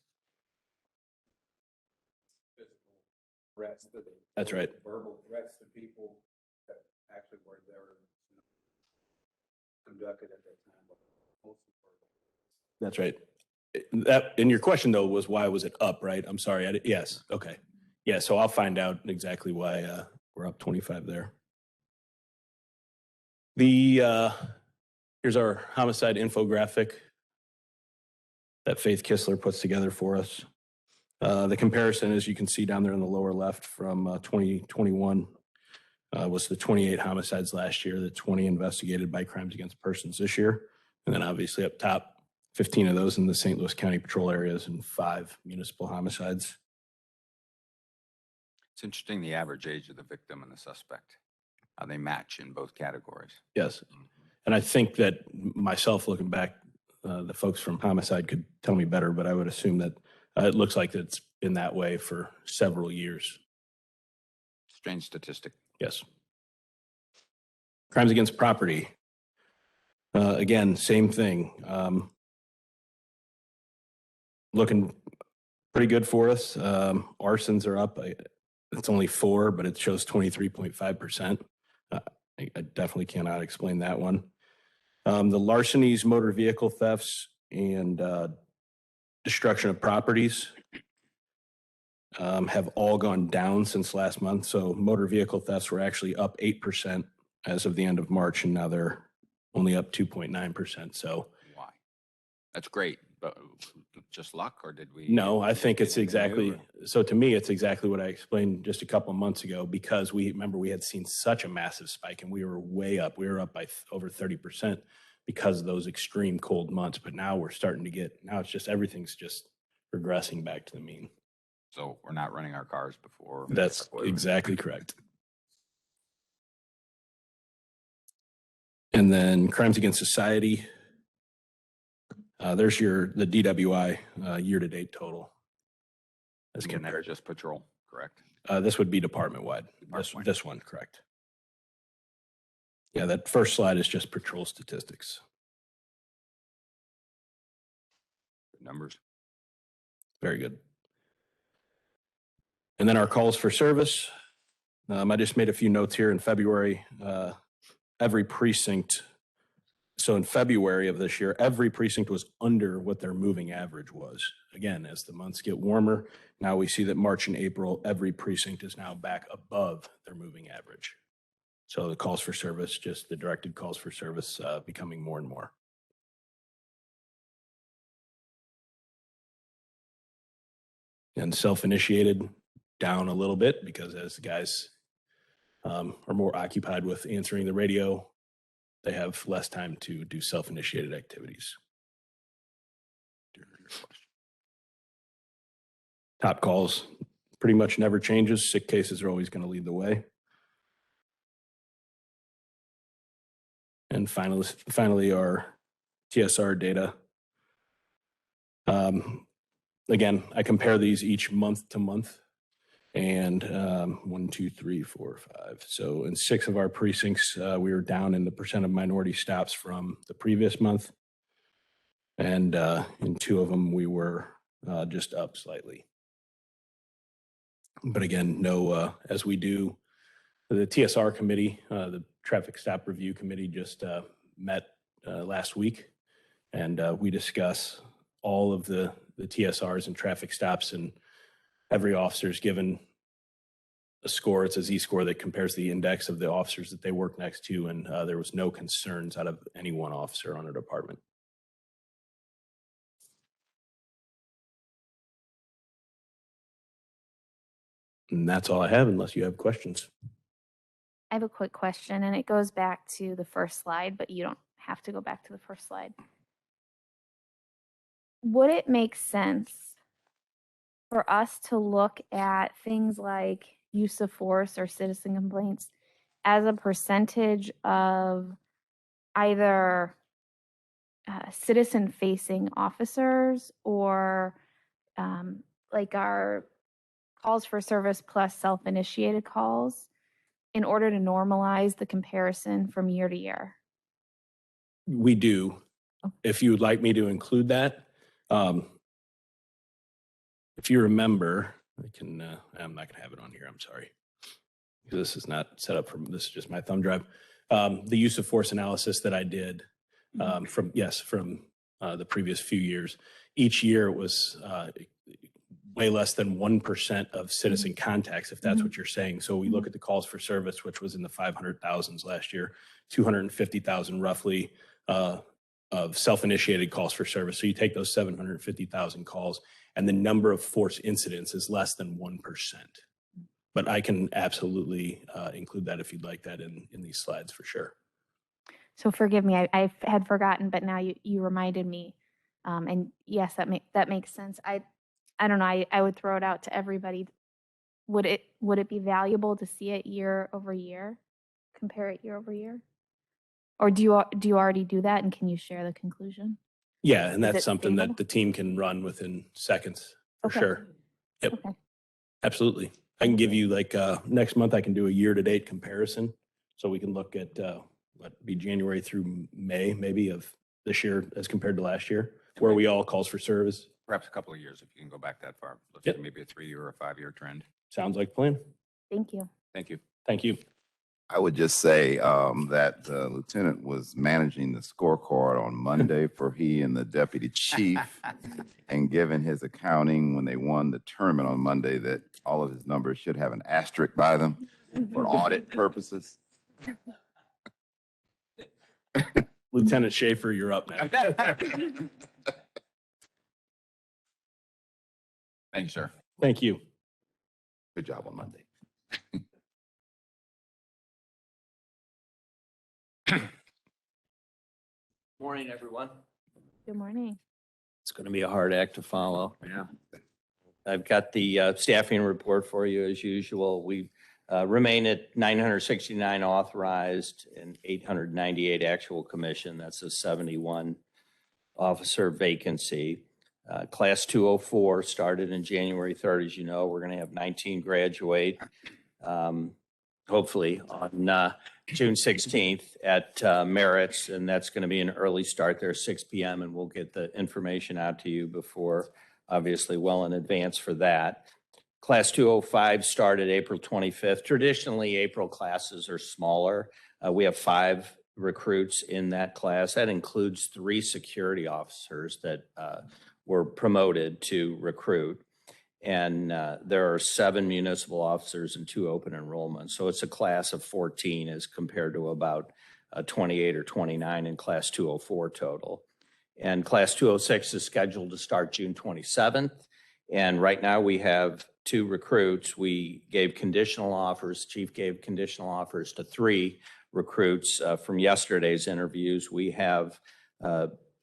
Threats to That's right. verbal threats to people that actually were there, conducted at that time. But mostly verbal. That's right. That, and your question though was why was it up, right? I'm sorry. Yes. Okay. Yeah. So I'll find out exactly why we're up 25 there. Here's our homicide infographic that Faith Kistler puts together for us. The comparison, as you can see down there in the lower left from 2021 was the 28 homicides last year, the 20 investigated by crimes against persons this year. And then obviously up top, 15 of those in the St. Louis County patrol areas and 5 municipal homicides. It's interesting, the average age of the victim and the suspect, how they match in both categories. Yes. And I think that myself looking back, the folks from homicide could tell me better, but I would assume that it looks like it's been that way for several years. Strange statistic. Yes. Crimes against property. Again, same thing. Looking pretty good for us. Arsons are up. It's only 4, but it shows 23.5%. I definitely cannot explain that one. The larcenies, motor vehicle thefts, and destruction of properties have all gone down since last month. So motor vehicle thefts were actually up 8% as of the end of March, and now they're only up 2.9%. So why? That's great. just luck, or did we? No, I think it's did anything exactly, new, or- so to me, it's exactly what I explained just a couple of months ago, because remember, we had seen such a massive spike and we were way up. We were up by over 30% because of those extreme cold months. But now we're starting to now it's just, everything's just regressing back to the mean. So we're not running our cars before. That's exactly correct. And then crimes against society. There's the DWI year-to-date total. As Again, compared, that's just patrol, correct? this would be department-wide. Department-wide. This one, correct. Yeah, that first slide is just patrol statistics. Numbers. Very good. And then our calls for service. I just made a few notes here in February. Every precinct, so in February of this year, every precinct was under what their moving average was. Again, as the months get warmer, now we see that March and April, every precinct is now back above their moving average. So the calls for service, just the directed calls for service, becoming more and more. And self-initiated down a little bit, because as the guys are more occupied with answering the radio, they have less time to do self-initiated activities. Top calls pretty much never changes. Sick cases are always going to lead the way. And finally, our Tsr data. Again, I compare these each month to month. And 1, 2, 3, 4, 5. So in 6 of our precincts, we were down in the percent of minority stops from the previous month. And in 2 of them, we were just up slightly. But again, no, as we do, the TSR committee, the Traffic Stop Review Committee just met last week. And we discuss all of the TSRs and traffic stops, and every officer is given a score. It's a Z-score that compares the index of the officers that they work next to, and there was no concerns out of any one officer on our department. And that's all I have, unless you have questions. I have a quick question, and it goes back to the first slide, but you don't have to go back to the first slide. Would it make sense for us to look at things like use of force or citizen complaints as a percentage of either citizen-facing officers or like our calls for service plus self-initiated calls in order to normalize the comparison from year to year? We do. If you would like me to include that, if you remember, I'm not going to have it on here. I'm sorry. This is not set up this is just my thumb drive. The use of force analysis that I did from the previous few years. Each year it was way less than 1% of citizen contacts, if that's what you're saying. So we look at the calls for service, which was in the 500,000s last year, 250,000 roughly of self-initiated calls for service. So you take those 750,000 calls, and the number of force incidents is less than 1%. But I can absolutely include that if you'd like that in these slides for sure. So forgive me, I had forgotten, but now you reminded me. And yes, that makes sense. I don't know, I would throw it out to everybody. Would it be valuable to see it year over year? Compare it year over year? Or do you already do that, and can you share the conclusion? Yeah, and Is that's it something stable? that the team can run within seconds for Okay. sure. Yep. Okay. Absolutely. I can give you next month, I can do a year-to-date comparison. So we can look at be January through May, maybe, of this year as compared to last year, where we all calls for service. Perhaps a couple of years, if you can go back that far. Let's Yep. say maybe a 3-year or a 5-year trend. Sounds like a plan. Thank you. Thank you. Thank you. I would just say that the lieutenant was managing the scorecard on Monday for he and the deputy chief. And given his accounting when they won the tournament on Monday, that all of his numbers should have an asterisk by them for audit purposes. Lieutenant Schaefer, you're up now. Thanks, sir. Thank you. Good job on Monday. Morning, everyone. Good morning. It's going to be a hard act to follow. Yeah. I've got the staffing report for you as usual. We remain at 969 authorized and 898 actual commission. That's a 71 officer vacancy. Class 204 started in January 3rd. As you know, we're going to have 19 graduate, hopefully on June 16th at Merritt's, and that's going to be an early start there, 6 p.m., and we'll get the information out to you before, obviously, well in advance for that. Class 205 started April 25th. Traditionally, April classes are smaller. We have 5 recruits in that class. That includes 3 security officers that were promoted to recruit. And there are 7 municipal officers and 2 open enrollments. So it's a class of 14 as compared to about 28 or 29 in class 204 total. And class 206 is scheduled to start June 27th. And right now we have 2 recruits. We gave conditional offers. Chief gave conditional offers to 3 recruits from yesterday's interviews. We have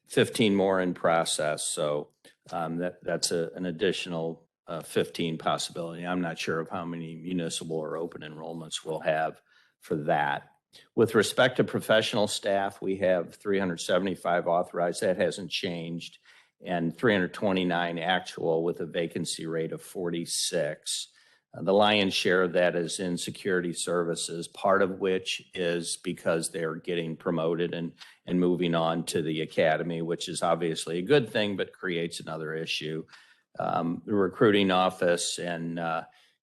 15 more in process. So that's an additional 15 possibility. I'm not sure of how many municipal or open enrollments we'll have for that. With respect to professional staff, we have 375 authorized. That hasn't changed. And 329 actual with a vacancy rate of 46. The lion's share of that is in security services, part of which is because they're getting promoted and moving on to the academy, which is obviously a good thing, but creates another issue. The recruiting office and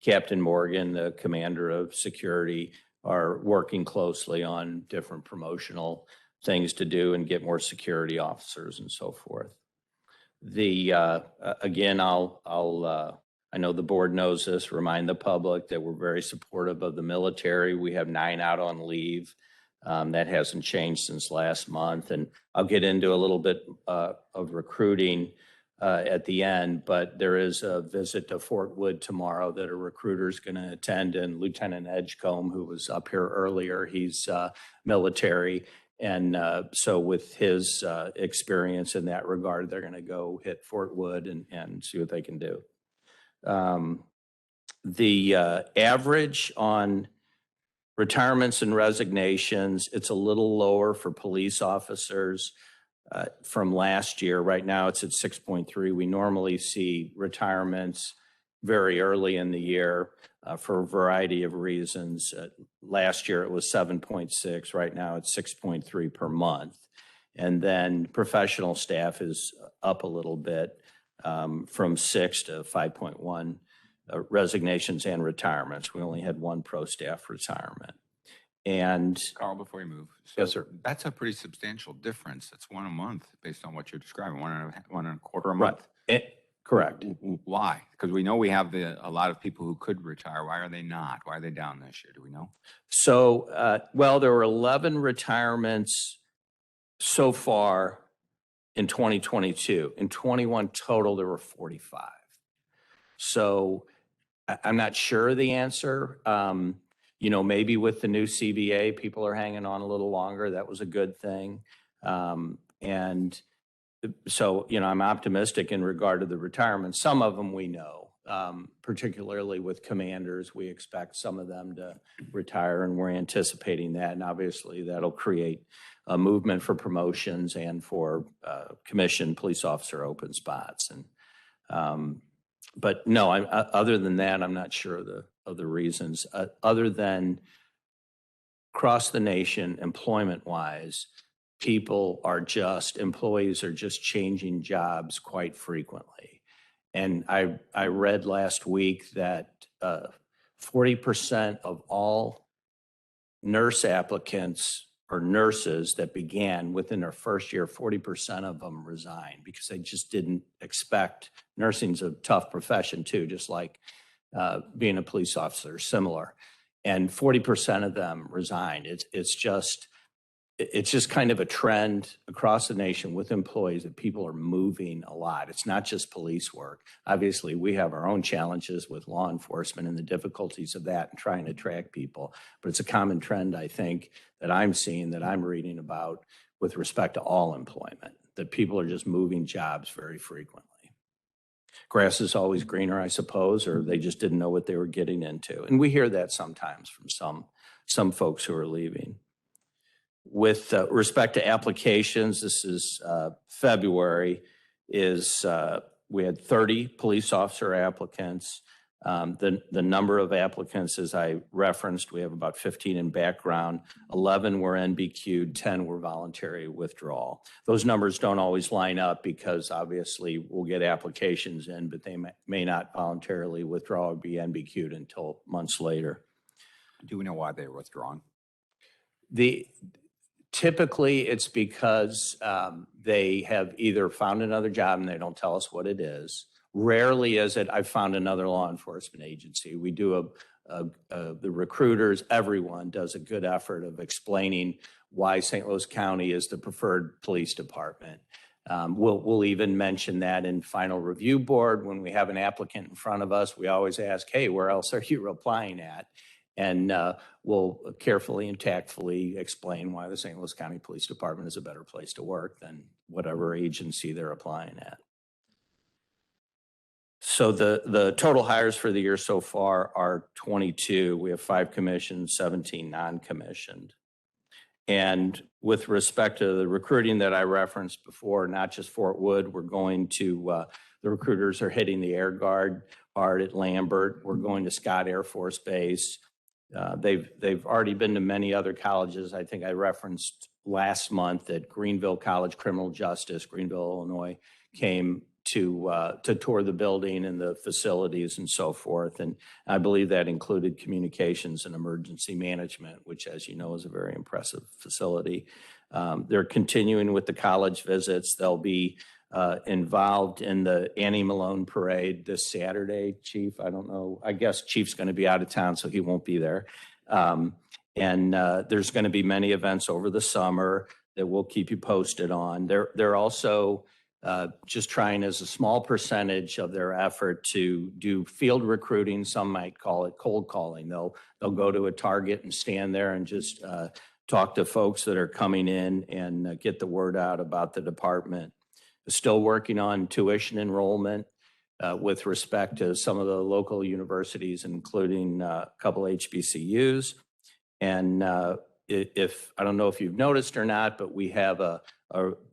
Captain Morgan, the commander of security, are working closely on different promotional things to do and get more security officers and so forth. Again, I know the board knows this, remind the public that we're very supportive of the military. We have 9 out on leave. That hasn't changed since last month. And I'll get into a little bit of recruiting at the end, but there is a visit to Fort Wood tomorrow that a recruiter is going to attend, and Lieutenant Edgecombe, who was up here earlier, he's military. And so with his experience in that regard, they're going to go hit Fort Wood and see what they can do. The average on retirements and resignations, it's a little lower for police officers from last year. Right now it's at 6.3. We normally see retirements very early in the year for a variety of reasons. Last year it was 7.6. Right now it's 6.3 per month. And then professional staff is up a little bit from 6 to 5.1 resignations and retirements. We only had 1 pro staff retirement. And Carl, before you move. Yes, sir. That's a pretty substantial difference. That's 1 a month based on what you're describing, 1.25 a month. Correct. Why? Because we know we have a lot of people who could retire. Why are they not? Why are they down this year? Do we know? So, well, there were 11 retirements so far in 2022. In 21 total, there were 45. So I'm not sure the answer. You know, maybe with the new CBA, people are hanging on a little longer. That was a good thing. And so, you know, I'm optimistic in regard to the retirement. Some of them we know, particularly with commanders, we expect some of them to retire, and we're anticipating that. And obviously that'll create a movement for promotions and for commissioned police officer open spots. And but no, other than that, I'm not sure of the reasons. Other than across the nation, employment-wise, employees are just changing jobs quite frequently. And I read last week that 40% of all nurse applicants or nurses that began within their first year, 40% of them resigned because they just didn't expect. Nursing's a tough profession too, just like being a police officer, similar. And 40% of them resigned. It's just it's just kind of a trend across the nation with employees that people are moving a lot. It's not just police work. Obviously, we have our own challenges with law enforcement and the difficulties of that and trying to attract people. But it's a common trend, I think, that I'm seeing, that I'm reading about with respect to all employment, that people are just moving jobs very frequently. Grass is always greener, I suppose, or they just didn't know what they were getting into. And we hear that sometimes from some folks who are leaving. With respect to applications, this is February, we had 30 police officer applicants. The number of applicants, as I referenced, we have about 15 in background, 11 were NBQ'd, 10 were voluntary withdrawal. Those numbers don't always line up because obviously we'll get applications in, but they may not voluntarily withdraw or be NBQ'd until months later. Do we know why they were withdrawn? Typically, it's because they have either found another job and they don't tell us what it is. Rarely is it, I've found another law enforcement agency. We do the recruiters, everyone does a good effort of explaining why St. Louis County is the preferred police department. We'll even mention that in final review board. When we have an applicant in front of us, we always ask, hey, where else are you applying at? And we'll carefully and tactfully explain why the St. Louis County Police Department is a better place to work than whatever agency they're applying at. So the total hires for the year so far are 22. We have 5 commissioned, 17 non-commissioned. And with respect to the recruiting that I referenced before, not just Fort Wood, we're going to, the recruiters are hitting the Air Guard hard at Lambert. We're going to Scott Air Force Base. They've already been to many other colleges. I think I referenced last month that Greenville College Criminal Justice, Greenville, Illinois, came to tour the building and the facilities and so forth. And I believe that included communications and emergency management, which, as you know, is a very impressive facility. They're continuing with the college visits. They'll be involved in the Annie Malone parade this Saturday, Chief. I don't know. I guess Chief's going to be out of town, so he won't be there. And there's going to be many events over the summer that we'll keep you posted on. They're also just trying as a small percentage of their effort to do field recruiting. Some might call it cold calling. They'll go to a target and stand there and just talk to folks that are coming in and get the word out about the department. Still working on tuition enrollment with respect to some of the local universities, including a couple HBCUs. And if I don't know if you've noticed or not, but we have a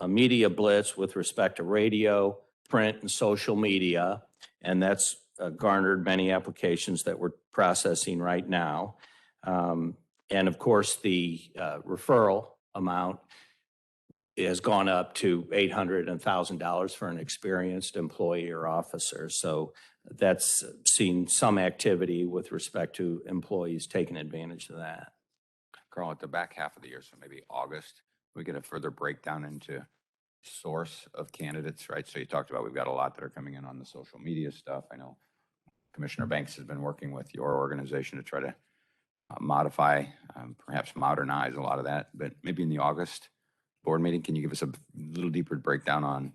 media blitz with respect to radio, print, and social media, and that's garnered many applications that we're processing right now. And of course, the referral amount has gone up to $800 and $1,000 for an experienced employee or officer. So that's seen some activity with respect to employees taking advantage of that. Carl, at the back half of the year, so maybe August, we get a further breakdown into source of candidates, right? So you talked about we've got a lot that are coming in on the social media stuff. I know Commissioner Banks has been working with your organization to try to modify, perhaps modernize a lot of that. But maybe in the August board meeting, can you give us a little deeper breakdown on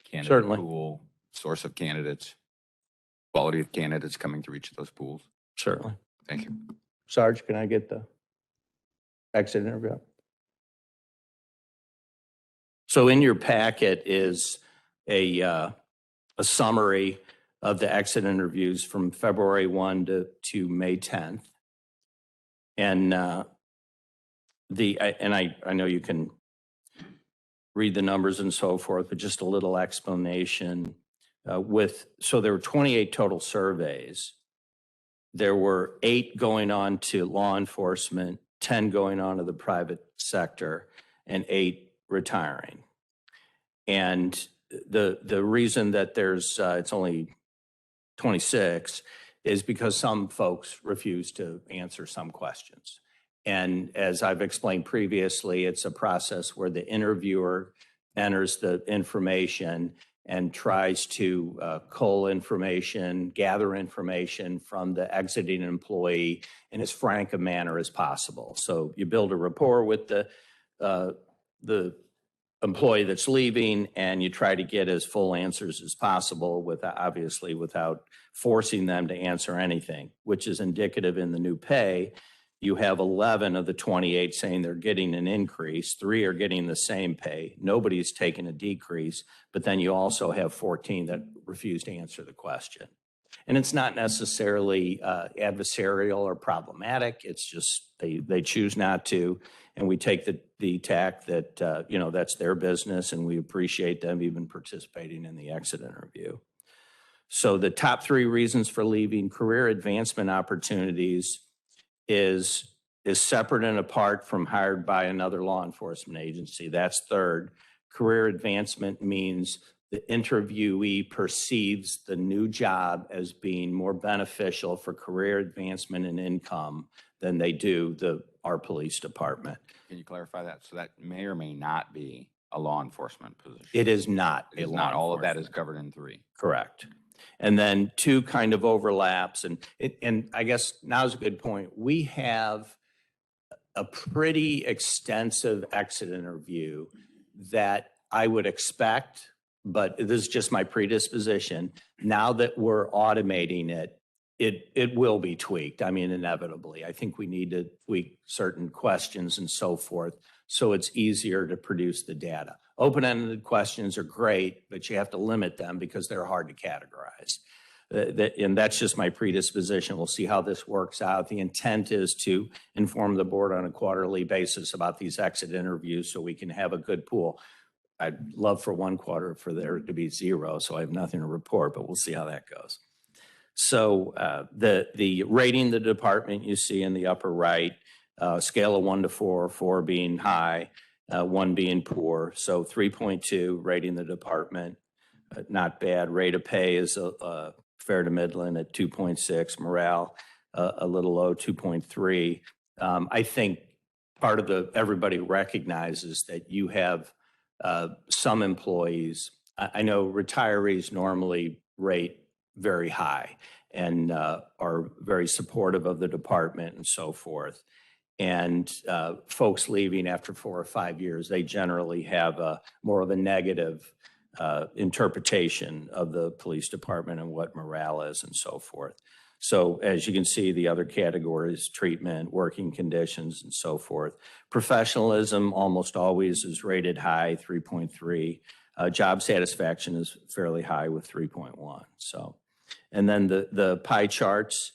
candidate Certainly. pool, source of candidates, quality of candidates coming through each of those pools? Certainly. Thank you. Sarge, can I get the exit interview? So in your packet is a summary of the exit interviews from February 1 to May 10th. And I know you can read the numbers and so forth, but just a little explanation. So there were 28 total surveys. There were 8 going on to law enforcement, 10 going on to the private sector, and 8 retiring. And the reason that there's it's only 26 is because some folks refuse to answer some questions. And as I've explained previously, it's a process where the interviewer enters the information and tries to cull information, gather information from the exiting employee in as frank a manner as possible. So you build a rapport with the the employee that's leaving, and you try to get as full answers as possible obviously without forcing them to answer anything, which is indicative in the new pay. You have 11 of the 28 saying they're getting an increase. 3 are getting the same pay. Nobody's taken a decrease, but then you also have 14 that refuse to answer the question. And it's not necessarily adversarial or problematic. It's just they choose not to. And we take the tack that, that's their business, and we appreciate them even participating in the exit interview. So the top 3 reasons for leaving: career advancement opportunities is separate and apart from hired by another law enforcement agency. That's third. Career advancement means the interviewee perceives the new job as being more beneficial for career advancement and income than they do our police department. Can you clarify that? So that may or may not be a law enforcement position. It is not. It is not. All of that is covered in 3. Correct. And then 2 kind of overlaps. And I guess now's a good point. We have a pretty extensive exit interview that I would expect, but this is just my predisposition. Now that we're automating it, it will be tweaked. I mean, inevitably. I think we need to tweak certain questions and so forth, so it's easier to produce the data. Open-ended questions are great, but you have to limit them because they're hard to categorize. And that's just my predisposition. We'll see how this works out. The intent is to inform the board on a quarterly basis about these exit interviews so we can have a good pool. I'd love for one quarter for there to be 0, so I have nothing to report, but we'll see how that goes. So the rating the department you see in the upper right, scale of 1 to 4, 4 being high, 1 being poor. So 3.2 rating the department, not bad. Rate of pay is fair to middling at 2.6. Morale a little low, 2.3. I think part of everybody recognizes that you have some employees. I know retirees normally rate very high and are very supportive of the department and so forth. And folks leaving after 4 or 5 years, they generally have more of a negative interpretation of the police department and what morale is and so forth. So as you can see, the other categories: treatment, working conditions, and so forth. Professionalism almost always is rated high, 3.3. Job satisfaction is fairly high with 3.1. So, and then the pie charts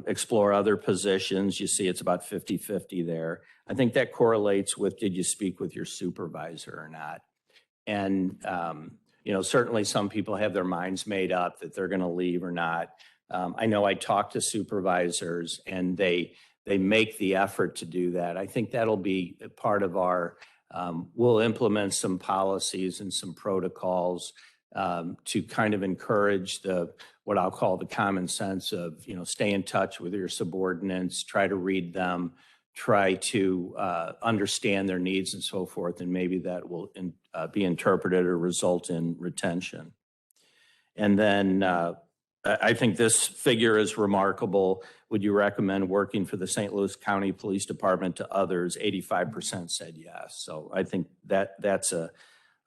explore other positions. You see it's about 50-50 there. I think that correlates with, did you speak with your supervisor or not? And, certainly some people have their minds made up that they're going to leave or not. I know I talk to supervisors and they make the effort to do that. I think that'll be a part of we'll implement some policies and some protocols to kind of encourage what I'll call the common sense of, stay in touch with your subordinates, try to read them, try to understand their needs and so forth, and maybe that will be interpreted or result in retention. And then I think this figure is remarkable. Would you recommend working for the St. Louis County Police Department to others? 85% said yes. So I think that's a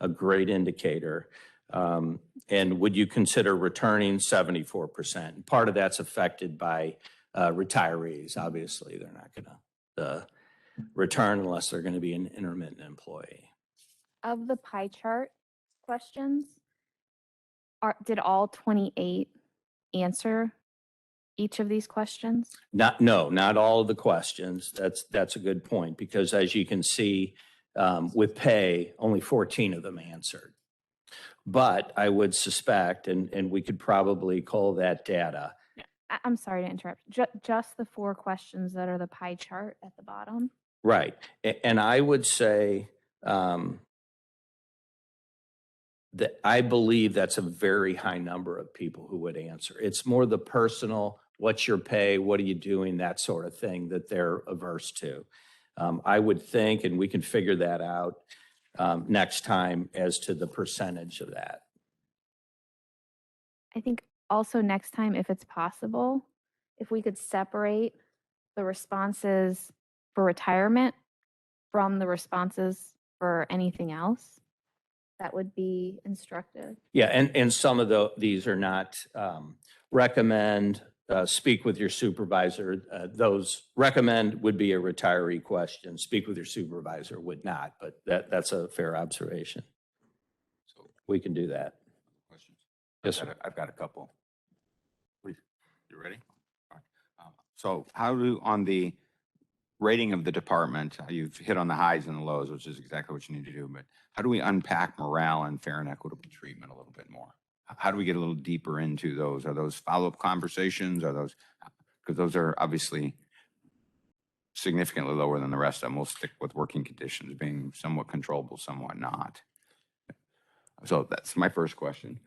great indicator. And would you consider returning? 74%. Part of that's affected by retirees. Obviously, they're not going to return unless they're going to be an intermittent employee. Of the pie chart questions, did all 28 answer each of these questions? No, not all of the questions. That's a good point, because as you can see, with pay, only 14 of them answered. But I would suspect, and we could probably cull that data. I'm sorry to interrupt. Just the 4 questions that are the pie chart at the bottom? Right. And I would say that I believe that's a very high number of people who would answer. It's more the personal, what's your pay, what are you doing, that sort of thing that they're averse to. I would think, and we can figure that out next time as to the percentage of that. I think also next time, if it's possible, if we could separate the responses for retirement from the responses for anything else, that would be instructive. Yeah, and some of these are not recommend, speak with your supervisor. Those recommend would be a retiree question. Speak with your supervisor would not, but that's a fair observation. So We can do that. questions? Yes, sir. I've got a couple. Please, you ready? All right. So how do, on the rating of the department, you've hit on the highs and the lows, which is exactly what you need to do, but how do we unpack morale and fair and equitable treatment a little bit more? How do we get a little deeper into those? Are those follow-up conversations? Are those, because those are obviously significantly lower than the rest of them. We'll stick with working conditions being somewhat controllable, somewhat not. So that's my first question.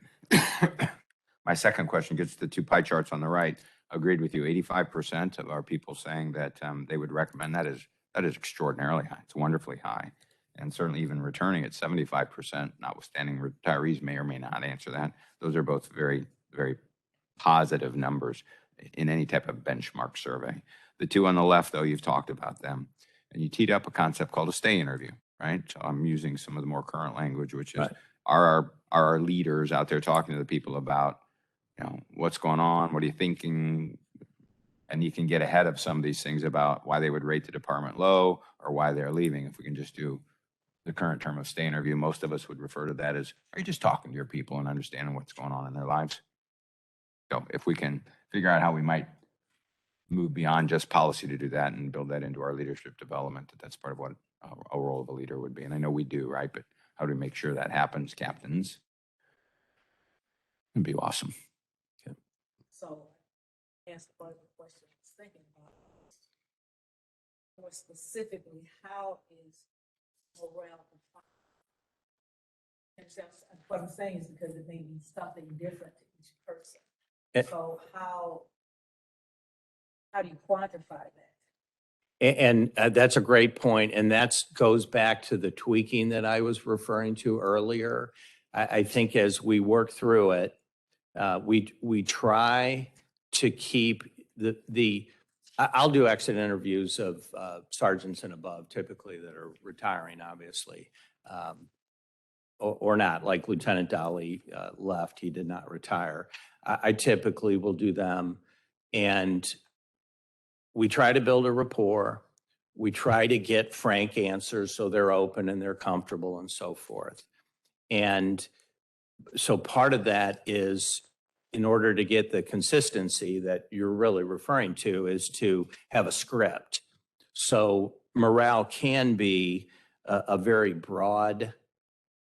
My second question gets to the two pie charts on the right. Agreed with you, 85% of our people saying that they would recommend. That is extraordinarily high. It's wonderfully high. And certainly even returning at 75%, notwithstanding retirees may or may not answer that. Those are both very, very positive numbers in any type of benchmark survey. The two on the left, though, you've talked about them. And you teed up a concept called a stay interview, right? So I'm using some of the more current language, which is, Right. are our leaders out there talking to the people about, you know, what's going on? What are you thinking? And you can get ahead of some of these things about why they would rate the department low or why they're leaving. If we can just do the current term of stay interview, most of us would refer to that as, are you just talking to your people and understanding what's going on in their lives? So if we can figure out how we might move beyond just policy to do that and build that into our leadership development, that's part of what a role of a leader would be. And I know we do, right? But how do we make sure that happens, captains? It'd be awesome. So, ask part of the question I was thinking about. More specifically, how is morale defined? And that's what I'm saying is because it may be something different to each person. So how do you quantify that? And that's a great point. And that goes back to the tweaking that I was referring to earlier. I think as we work through it, we try to keep I'll do exit interviews of sergeants and above, typically that are retiring, obviously, or not. Like Lieutenant Dolly left, he did not retire. I typically will do them, and we try to build a rapport. We try to get frank answers so they're open and they're comfortable and so forth. And so part of that is, in order to get the consistency that you're really referring to, is to have a script. So morale can be a very broad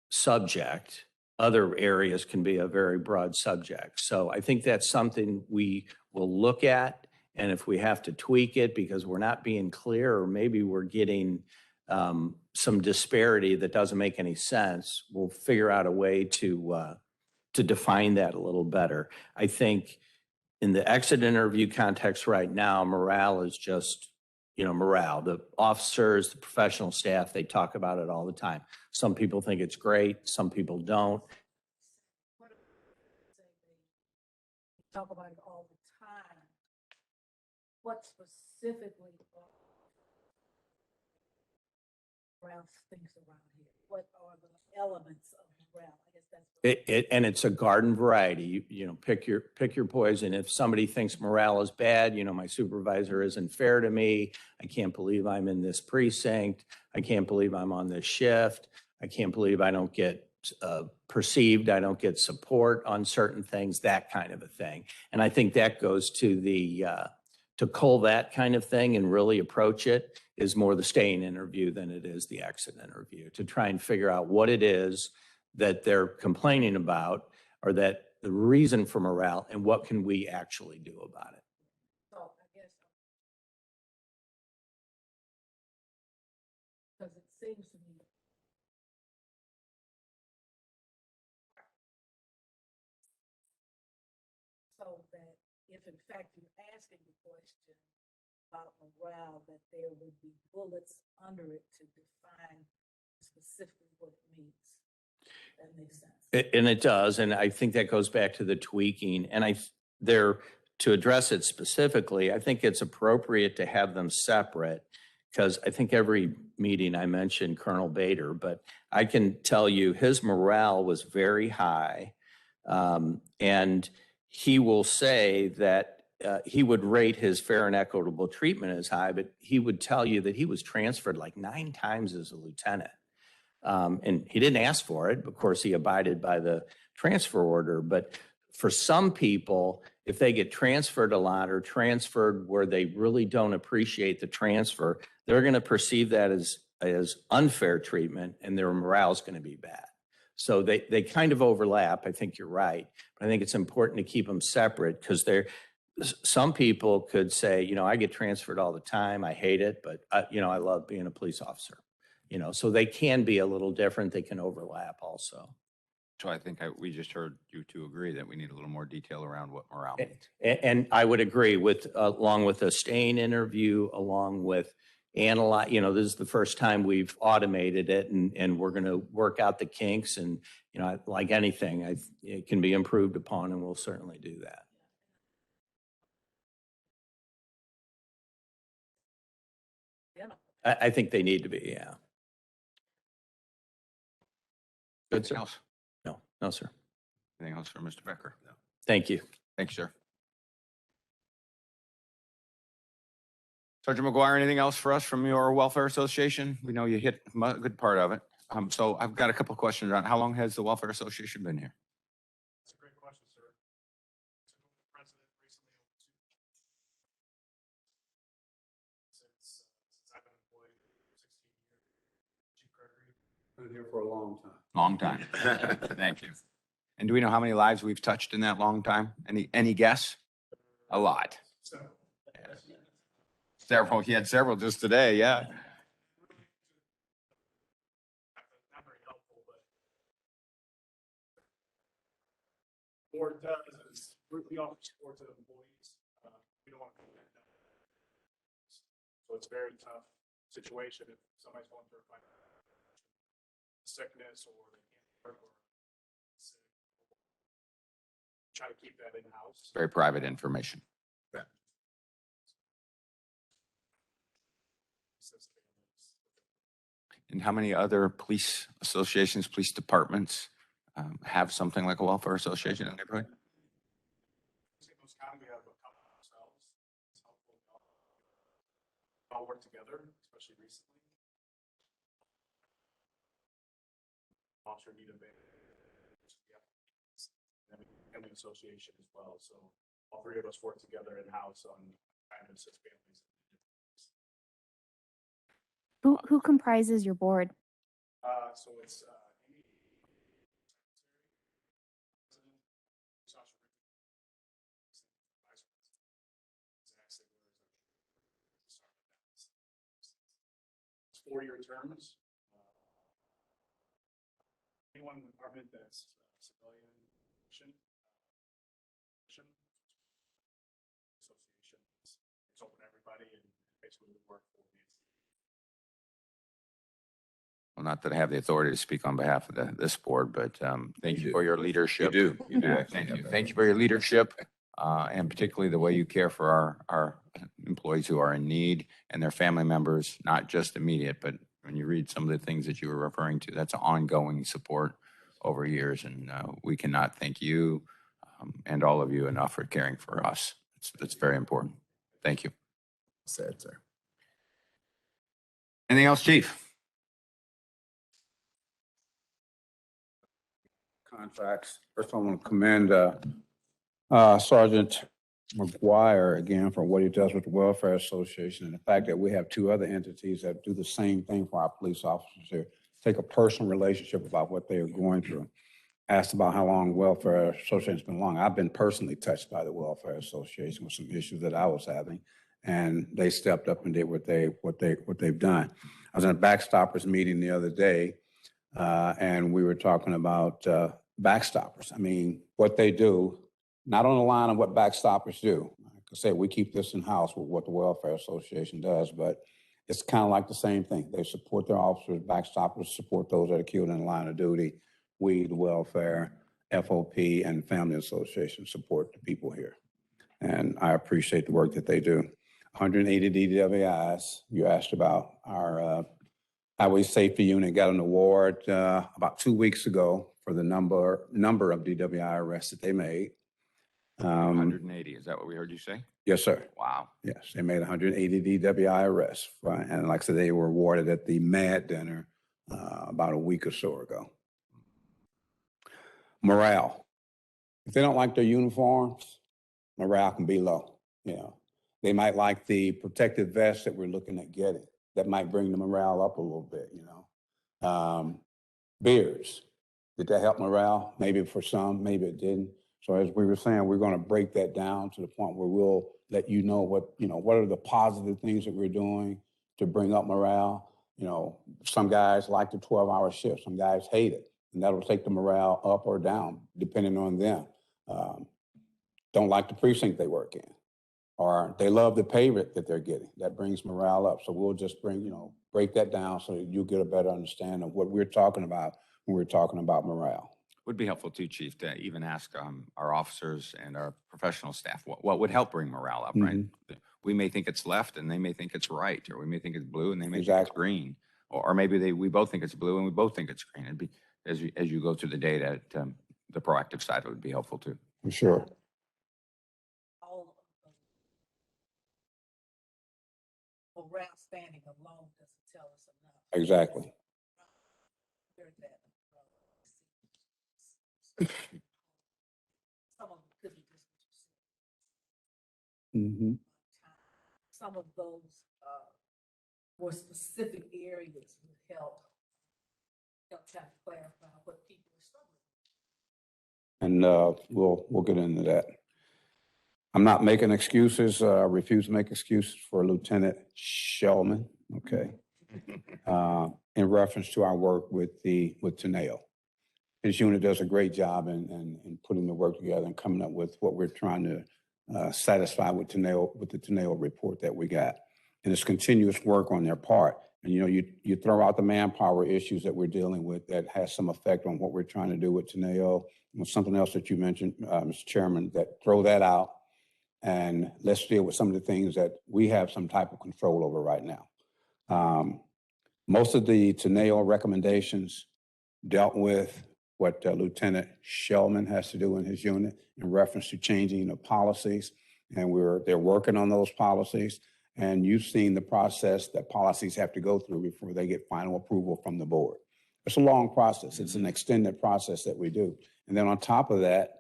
subject. Other areas can be a very broad subject. So I think that's something we will look at. And if we have to tweak it because we're not being clear, or maybe we're getting some disparity that doesn't make any sense, we'll figure out a way to define that a little better. I think in the exit interview context right now, morale is just, morale. The officers, the professional staff, they talk about it all the time. Some people think it's great, some people don't. Talk about it all the time. What specifically morale things around here? What are the elements of morale? I guess that's And it's a garden variety. Pick your poison. If somebody thinks morale is bad, my supervisor isn't fair to me. I can't believe I'm in this precinct. I can't believe I'm on this shift. I can't believe I don't get perceived. I don't get support on certain things, that kind of a thing. And I think that goes to to cull that kind of thing and really approach it is more the staying interview than it is the exit interview, to try and figure out what it is that they're complaining about, or that the reason for morale, and what can we actually do about it. So I guess because it seems to me so that if in fact you're asking the question about morale, that there would be bullets under it to define specifically what it means. That makes sense. And it does, and I think that goes back to the tweaking. And to address it specifically, I think it's appropriate to have them separate, because I think every meeting I mentioned Colonel Bader, but I can tell you his morale was very high. And he will say that he would rate his fair and equitable treatment as high, but he would tell you that he was transferred like 9 times as a lieutenant. And he didn't ask for it. Of course, he abided by the transfer order. But for some people, if they get transferred a lot or transferred where they really don't appreciate the transfer, they're going to perceive that as unfair treatment, and their morale is going to be bad. So they kind of overlap. I think you're right. But I think it's important to keep them separate, because some people could say, you know, I get transferred all the time. I hate it, but you know, I love being a police officer. You know, so they can be a little different. They can overlap also. So I think we just heard you two agree that we need a little more detail around what morale means. And I would agree with, along with a stain interview, along with analyze, you know, this is the first time we've automated it, and we're going to work out the kinks, and, you know, like anything, it can be improved upon, and we'll certainly do that. I think they need to be, yeah. Good, Anything sir. else? No, sir. Anything else for Mr. Becker? No. Thank you. Thanks, sir. Sergeant Mcguire, anything else for us from your Welfare Association? We know you hit a good part of it. So I've got a couple of questions on how long has the Welfare Association been here? That's a great question, sir. President recently since I've been employed 16 years. Chief Gregory. Been here for a long time. Long time. Thank you. And do we know how many lives we've touched in that long time? Any guess? A lot. So, Several. He had several just today. Yeah. not very helpful, but board does is we offer support to the employees. We don't want to come down. So it's a very tough situation if somebody's going through a sickness or they can't work or sick. Try to keep that in-house. Very private information. And how many other police associations, police departments have something like a welfare association in their neighborhood? We have a couple ourselves. It's helpful. All work together, especially recently. Officer need a and the association as well. So all 3 of us work together in-house on trying to assist families. Who comprises your board? So it's it's 4-year terms. Anyone in the department that's civilian association, it's open to everybody, and basically we work for the. Well, not that I have the authority to speak on behalf of this board, but thank you for your leadership. You do. You do. Thank you. Thank you for your leadership, and particularly the way you care for our employees who are in need and their family members, not just immediate, but when you read some of the things that you were referring to, that's ongoing support over years. And we cannot thank you and all of you enough for caring for us. It's very important. Thank you. Said, sir. Anything else, Chief? Contracts. First, I want to commend Sergeant Mcguire again for what he does with the Welfare Association, and the fact that we have 2 other entities that do the same thing for our police officers here. Take a personal relationship about what they are going through. Asked about how long Welfare Association's been long. I've been personally touched by the Welfare Association with some issues that I was having, and they stepped up and did what they've done. I was in a Backstoppers meeting the other day, and we were talking about Backstoppers. I mean, what they do, not on the line of what Backstoppers do. Like I said, we keep this in-house with what the Welfare Association does, but it's kind of like the same thing. They support their officers. Backstoppers support those that are killed in the line of duty. We, the Welfare, FOP, and Family Association support the people here. And I appreciate the work that they do. 180 DWIs. You asked about our highway safety unit got an award about 2 weeks ago for the number of DWI arrests that they made. 180, is that what we heard you say? Yes, sir. Wow. Yes, they made 180 DWI arrests, right? And like I said, they were awarded at the MAD dinner about a week or so ago. Morale. If they don't like their uniforms, morale can be low. You know, they might like the protective vest that we're looking at getting. That might bring the morale up a little bit, you know. Beards. Did that help morale? Maybe for some, maybe it didn't. So as we were saying, we're going to break that down to the point where we'll let you know what are the positive things that we're doing to bring up morale. You know, some guys like the 12-hour shift. Some guys hate it. And that'll take the morale up or down, depending on them. Don't like the precinct they work in. Or they love the pay rate that they're getting. That brings morale up. So we'll just break that down so that you get a better understanding of what we're talking about when we're talking about morale. Would be helpful too, Chief, to even ask our officers and our professional staff what would help bring morale up, right? We may think it's left and they may think it's right, or we may think it's blue and they may think it's green, or maybe we both think it's blue and we both think it's green. It'd be, as you go through the data, the proactive side would be helpful too. For sure. Morale standing alone doesn't tell us enough. Exactly. Some of them could be just what you said. Some of those more specific areas would help kind of clarify what people are struggling with. And we'll get into that. I'm not making excuses. I refuse to make excuses for Lieutenant Shellman, okay, in reference to our work with Teneo. His unit does a great job in putting the work together and coming up with what we're trying to satisfy with the Teneo report that we got. And it's continuous work on their part. And you throw out the manpower issues that we're dealing with that has some effect on what we're trying to do with Teneo. And something else that you mentioned, Mr. Chairman, that throw that out. And let's deal with some of the things that we have some type of control over right now. Most of the Teneo recommendations dealt with what Lieutenant Shellman has to do in his unit in reference to changing the policies. And they're working on those policies. And you've seen the process that policies have to go through before they get final approval from the board. It's a long process. It's an extended process that we do. And then on top of that,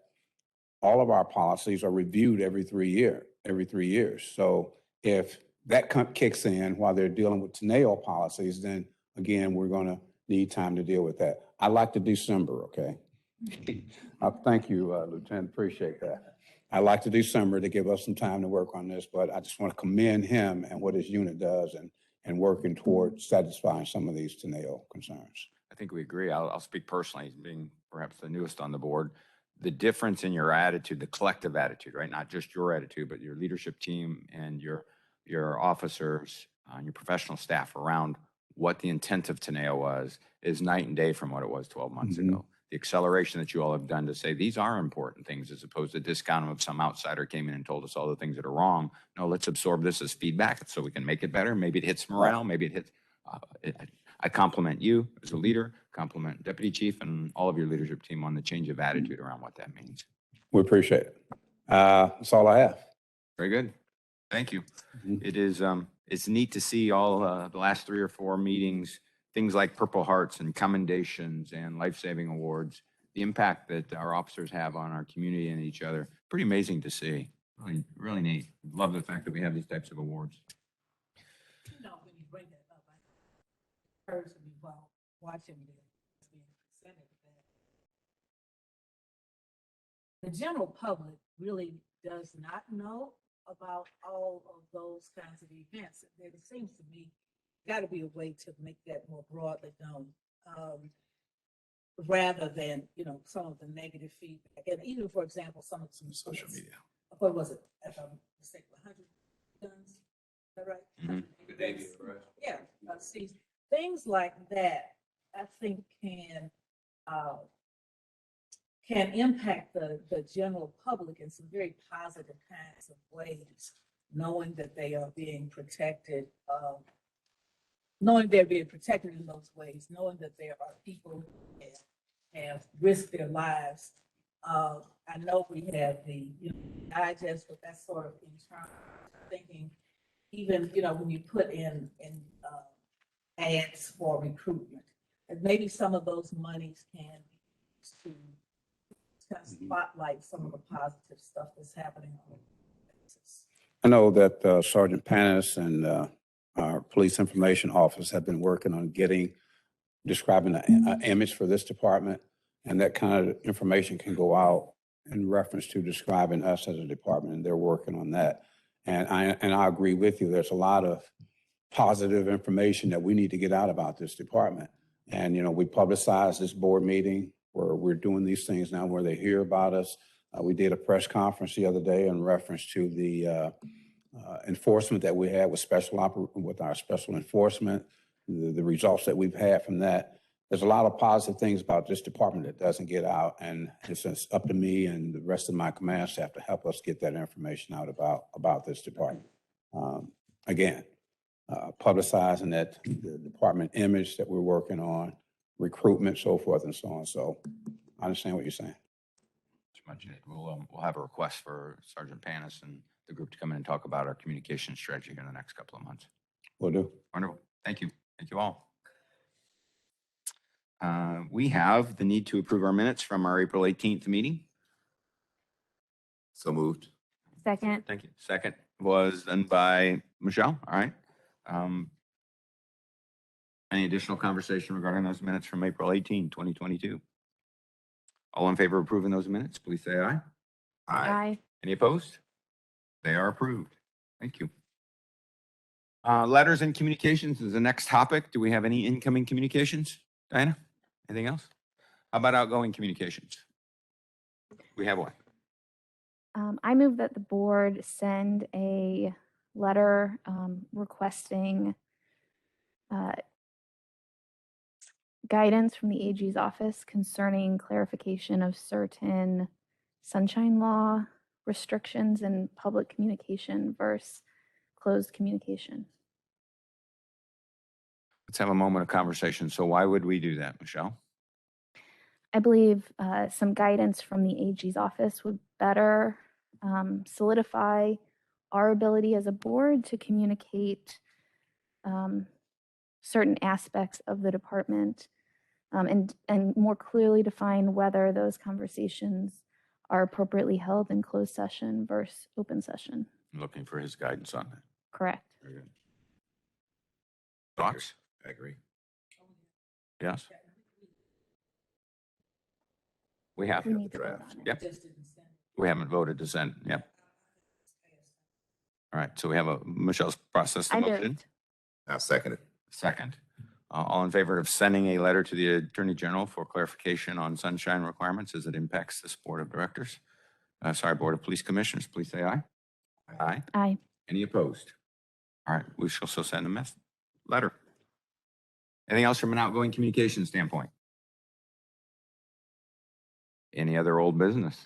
all of our policies are reviewed every 3 years. So if that kicks in while they're dealing with Teneo policies, then again, we're going to need time to deal with that. I like the December, okay? Thank you, Lieutenant, appreciate that. I like the December to give us some time to work on this, but I just want to commend him and what his unit does and working toward satisfying some of these Teneo concerns. I think we agree. I'll speak personally, being perhaps the newest on the board. The difference in your attitude, the collective attitude, right? Not just your attitude, but your leadership team and your officers and your professional staff around what the intent of Teneo was is night and day from what it was 12 months ago. The acceleration that you all have done to say these are important things as opposed to discount them if some outsider came in and told us all the things that are wrong. No, let's absorb this as feedback so we can make it better. Maybe it hits morale. Maybe it hits. I compliment you as a leader, compliment Deputy Chief and all of your leadership team on the change of attitude around what that means. We appreciate it. That's all I have. Very good. Thank you. It is, it's neat to see all the last 3 or 4 meetings, things like Purple Hearts and commendations and life-saving awards, the impact that our officers have on our community and each other. Pretty amazing to see. Really, really neat. Love the fact that we have these types of awards. You know, when you bring that up, I heard to me while watching this being presented that the general public really does not know about all of those kinds of events. And it seems to me got to be a way to make that more broadly known, rather than some of the negative feedback. And even, for example, some of some social media. What was it? If I'm mistaken, 100 guns. Is that right? Yeah. See, things like that, I think can impact the general public in some very positive kinds of ways. knowing that they are being protected, knowing they're being protected in those ways, knowing that there are people that have risked their lives. I know we have the digest, but that's sort of internal thinking. Even when you put in ads for recruitment, and maybe some of those monies can be used to kind of spotlight some of the positive stuff that's happening on the basis. I know that Sergeant Panis and our Police Information Office have been working on describing an image for this department, and that kind of information can go out in reference to describing us as a department, and they're working on that. And I agree with you. There's a lot of positive information that we need to get out about this department. And, we publicized this board meeting where we're doing these things now where they hear about us. We did a press conference the other day in reference to the enforcement that we had with our special enforcement, the results that we've had from that. There's a lot of positive things about this department that doesn't get out, and it's up to me and the rest of my command staff to help us get that information out about this department. Again, publicizing that the department image that we're working on, recruitment, so forth and so on. So I understand what you're saying. We'll have a request for Sergeant Panis and the group to come in and talk about our communication strategy in the next couple of months. Will do. Wonderful. Thank you. Thank you all. We have the need to approve our minutes from our April 18th meeting. So moved. Second. Thank you. Second was done by Michelle. All right. Any additional conversation regarding those minutes from April 18, 2022? All in favor of approving those minutes, please say aye. Aye. Any opposed? They are approved. Thank you. Letters and communications is the next topic. Do we have any incoming communications? Diana, anything else? How about outgoing communications? We have one. I move that the board send a letter requesting guidance from the AG's office concerning clarification of certain sunshine law restrictions in public communication versus closed communication. Let's have a moment of conversation. So why would we do that, Michelle? I believe some guidance from the AG's office would better solidify our ability as a board to communicate certain aspects of the department and more clearly define whether those conversations are appropriately held in closed session versus open session. I'm looking for his guidance on that. Correct. Very good. Thoughts? I agree. Yes? We have. We need to vote draft. on it. Yep. We haven't voted to send. Yep. All right. So we have Michelle's processed the I motion. moved. Now seconded. Second. All in favor of sending a letter to the Attorney General for clarification on sunshine requirements as it impacts this Board of Directors? Board of Police Commissioners, please say aye. Aye. Aye. Any opposed? All right. We shall so send a letter. Anything else from an outgoing communication standpoint? Any other old business?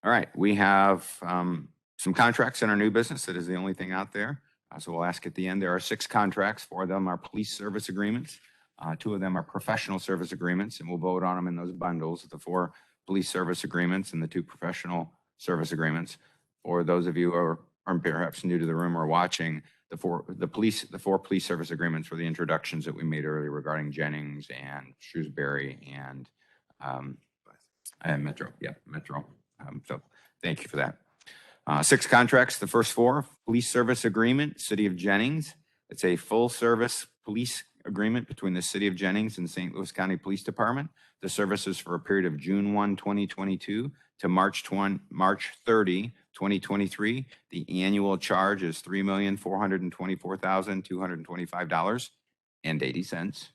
All right, we have some contracts in our new business. That is the only thing out there. So we'll ask at the end. There are 6 contracts. 4 of them are police service agreements. 2 of them are professional service agreements, and we'll vote on them in those bundles, the 4 police service agreements and the 2 professional service agreements. For those of you who are perhaps new to the room or watching, the 4 police service agreements were the introductions that we made earlier regarding Jennings and Shrewsbury and Metro. Yeah, Metro. So thank you for that. 6 contracts. The first 4, police service agreement, City of Jennings. It's a full service police agreement between the City of Jennings and St. Louis County Police Department. The service is for a period of June 1, 2022 to March 30, 2023. The annual charge is $3,424,225.80.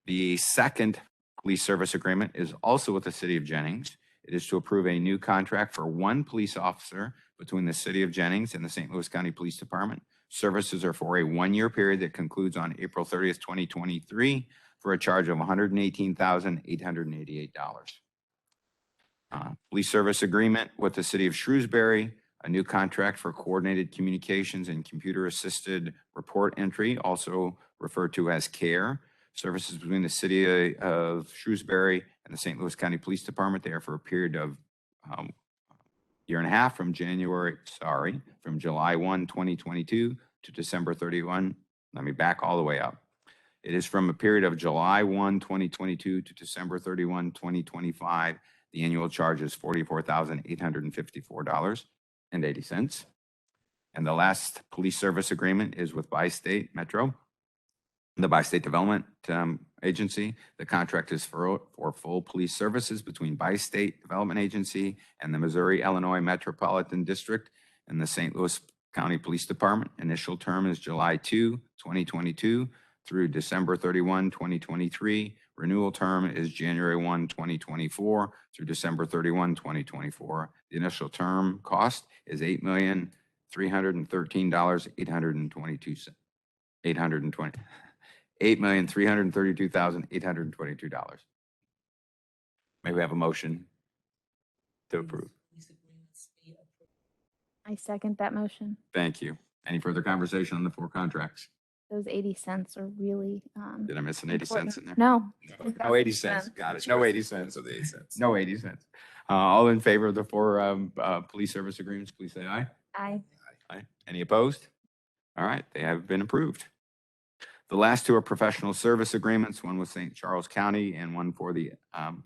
The second police service agreement is also with the City of Jennings. It is to approve a new contract for 1 police officer between the City of Jennings and the St. Louis County Police Department. Services are for a 1-year period that concludes on April 30th, 2023 for a charge of $118,888. Police service agreement with the city of Shrewsbury, a new contract for coordinated communications and computer-assisted report entry, also referred to as CARE. Services between the city of Shrewsbury and the St. Louis County Police Department. They are for a period of year and a half from July 1, 2022 to December 31. Let me back all the way up. It is from a period of July 1, 2022 to December 31, 2025. The annual charge is $44,854.80. And the last police service agreement is with Bi-State Metro, the Bi-State Development Agency. The contract is for full police services between Bi-State Development Agency and the Missouri-Illinois Metropolitan District and the St. Louis County Police Department. Initial term is July 2, 2022 through December 31, 2023. Renewal term is January 1, 2024 through December 31, 2024. The initial term cost is $8,332,822. $8,332,822. May we have a motion to approve? I second that motion. Thank you. Any further conversation on the 4 contracts? Those 80 cents are really. Did I miss an 80 cents in there? No. No 80 cents. Got it. No 80 cents. Of the 80 cents. No 80 cents. All in favor of the 4 police service agreements, please say aye. Aye. Aye. Any opposed? All right, they have been approved. The last 2 are professional service agreements, one with St. Charles County and one for the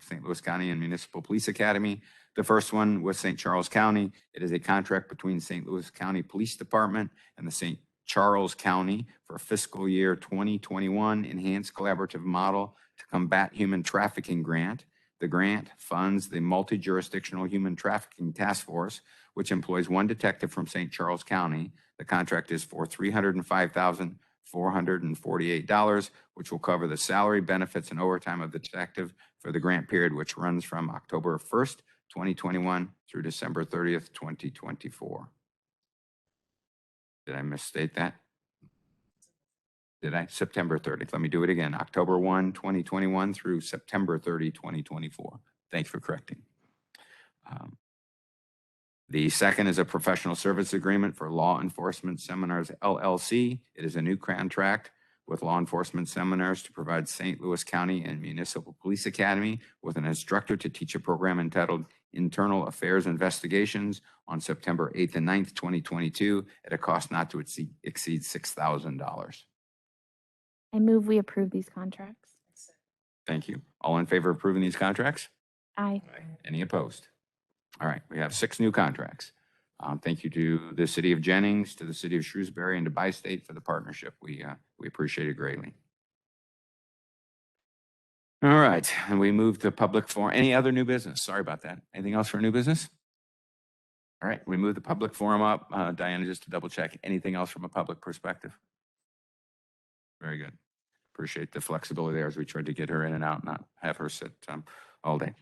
St. Louis County and Municipal Police Academy. The first one with St. Charles County. It is a contract between St. Louis County Police Department and the St. Charles County for fiscal year 2021 Enhanced Collaborative Model to Combat Human Trafficking Grant. The grant funds the Multi-Jurisdictional Human Trafficking Task Force, which employs 1 detective from St. Charles County. The contract is for $305,448, which will cover the salary, benefits, and overtime of the detective for the grant period, which runs from October 1st, 2021 through December 30th, 2024. Did I misstate that? Did I? September 30th. Let me do it again. October 1, 2021 through September 30, 2024. Thanks for correcting. The second is a professional service agreement for Law Enforcement Seminars LLC. It is a new contract with Law Enforcement Seminars to provide St. Louis County and Municipal Police Academy with an instructor to teach a program entitled Internal Affairs Investigations on September 8th and 9th, 2022 at a cost not to exceed $6,000. I move we approve these contracts. Thank you. All in favor of approving these contracts? Aye. Any opposed? All right, we have 6 new contracts. Thank you to the city of Jennings, to the city of Shrewsbury, and to Bi-State for the partnership. We appreciate it greatly. All right, and we move to public forum. Any other new business? Sorry about that. Anything else for new business? All right, we move the public forum up. Diana, just to double check, anything else from a public perspective? Very good. Appreciate the flexibility there as we tried to get her in and out, not have her sit all day.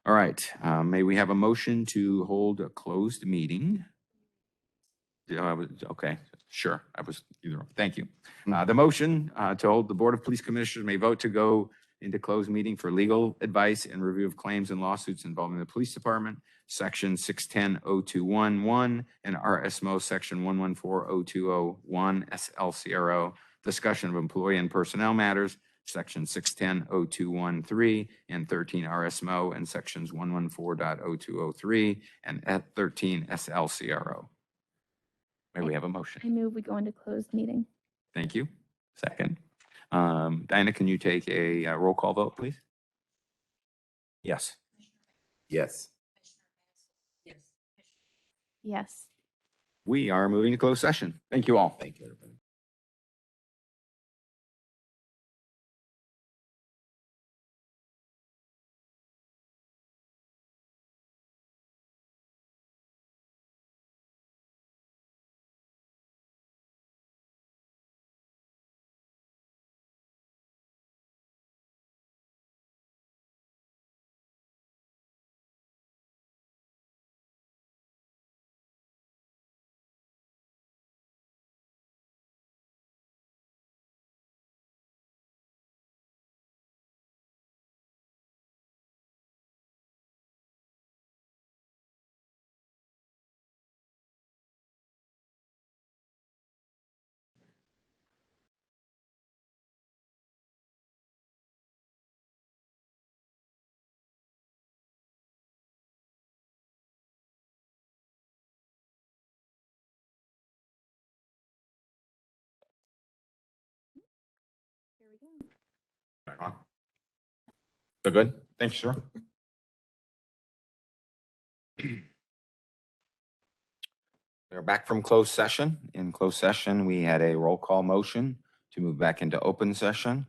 All right, may we have a motion to hold a closed meeting? Yeah, okay, sure. Thank you. The motion to hold the Board of Police Commissioners may vote to go into closed meeting for legal advice and review of claims and lawsuits involving the police department, section 610-0211 and RSMO section 114-0201 SLCRO, discussion of employee and personnel matters, section 610-0213 and 13 RSMO and sections 114.0203 and 13 SLCRO. May we have a motion? I move we go into closed meeting. Thank you. Second. Diana, can you take a roll call vote, please? Yes. Yes. Yes. We are moving to closed session. Thank you all. Thank you, everybody. So good? Thanks, sir. We're back from closed session. In closed session, we had a roll call motion to move back into open session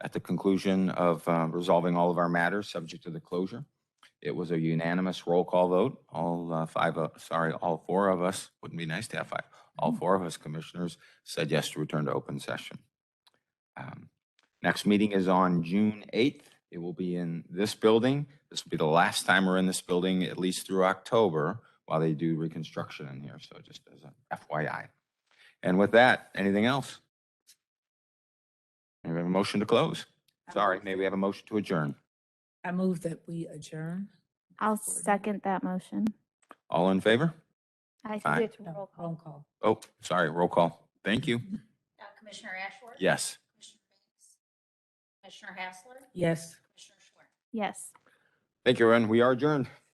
at the conclusion of resolving all of our matters subject to the closure. It was a unanimous roll call vote. All four of us, wouldn't be nice to have five. All four of us commissioners said yes to return to open session. Next meeting is on June 8th. It will be in this building. This will be the last time we're in this building, at least through October, while they do reconstruction in here. So just as a FYI. And with that, anything else? Maybe we have a motion to close. Sorry, maybe we have a motion to adjourn. I move that we adjourn. I'll second that motion. All in favor? I Aye. think it's roll call. Roll call. Oh, sorry, roll call. Thank you. Commissioner Ashworth? Yes. Commissioner Hassler? Yes. Commissioner Schwer? Yes. Thank you, everyone. We are adjourned.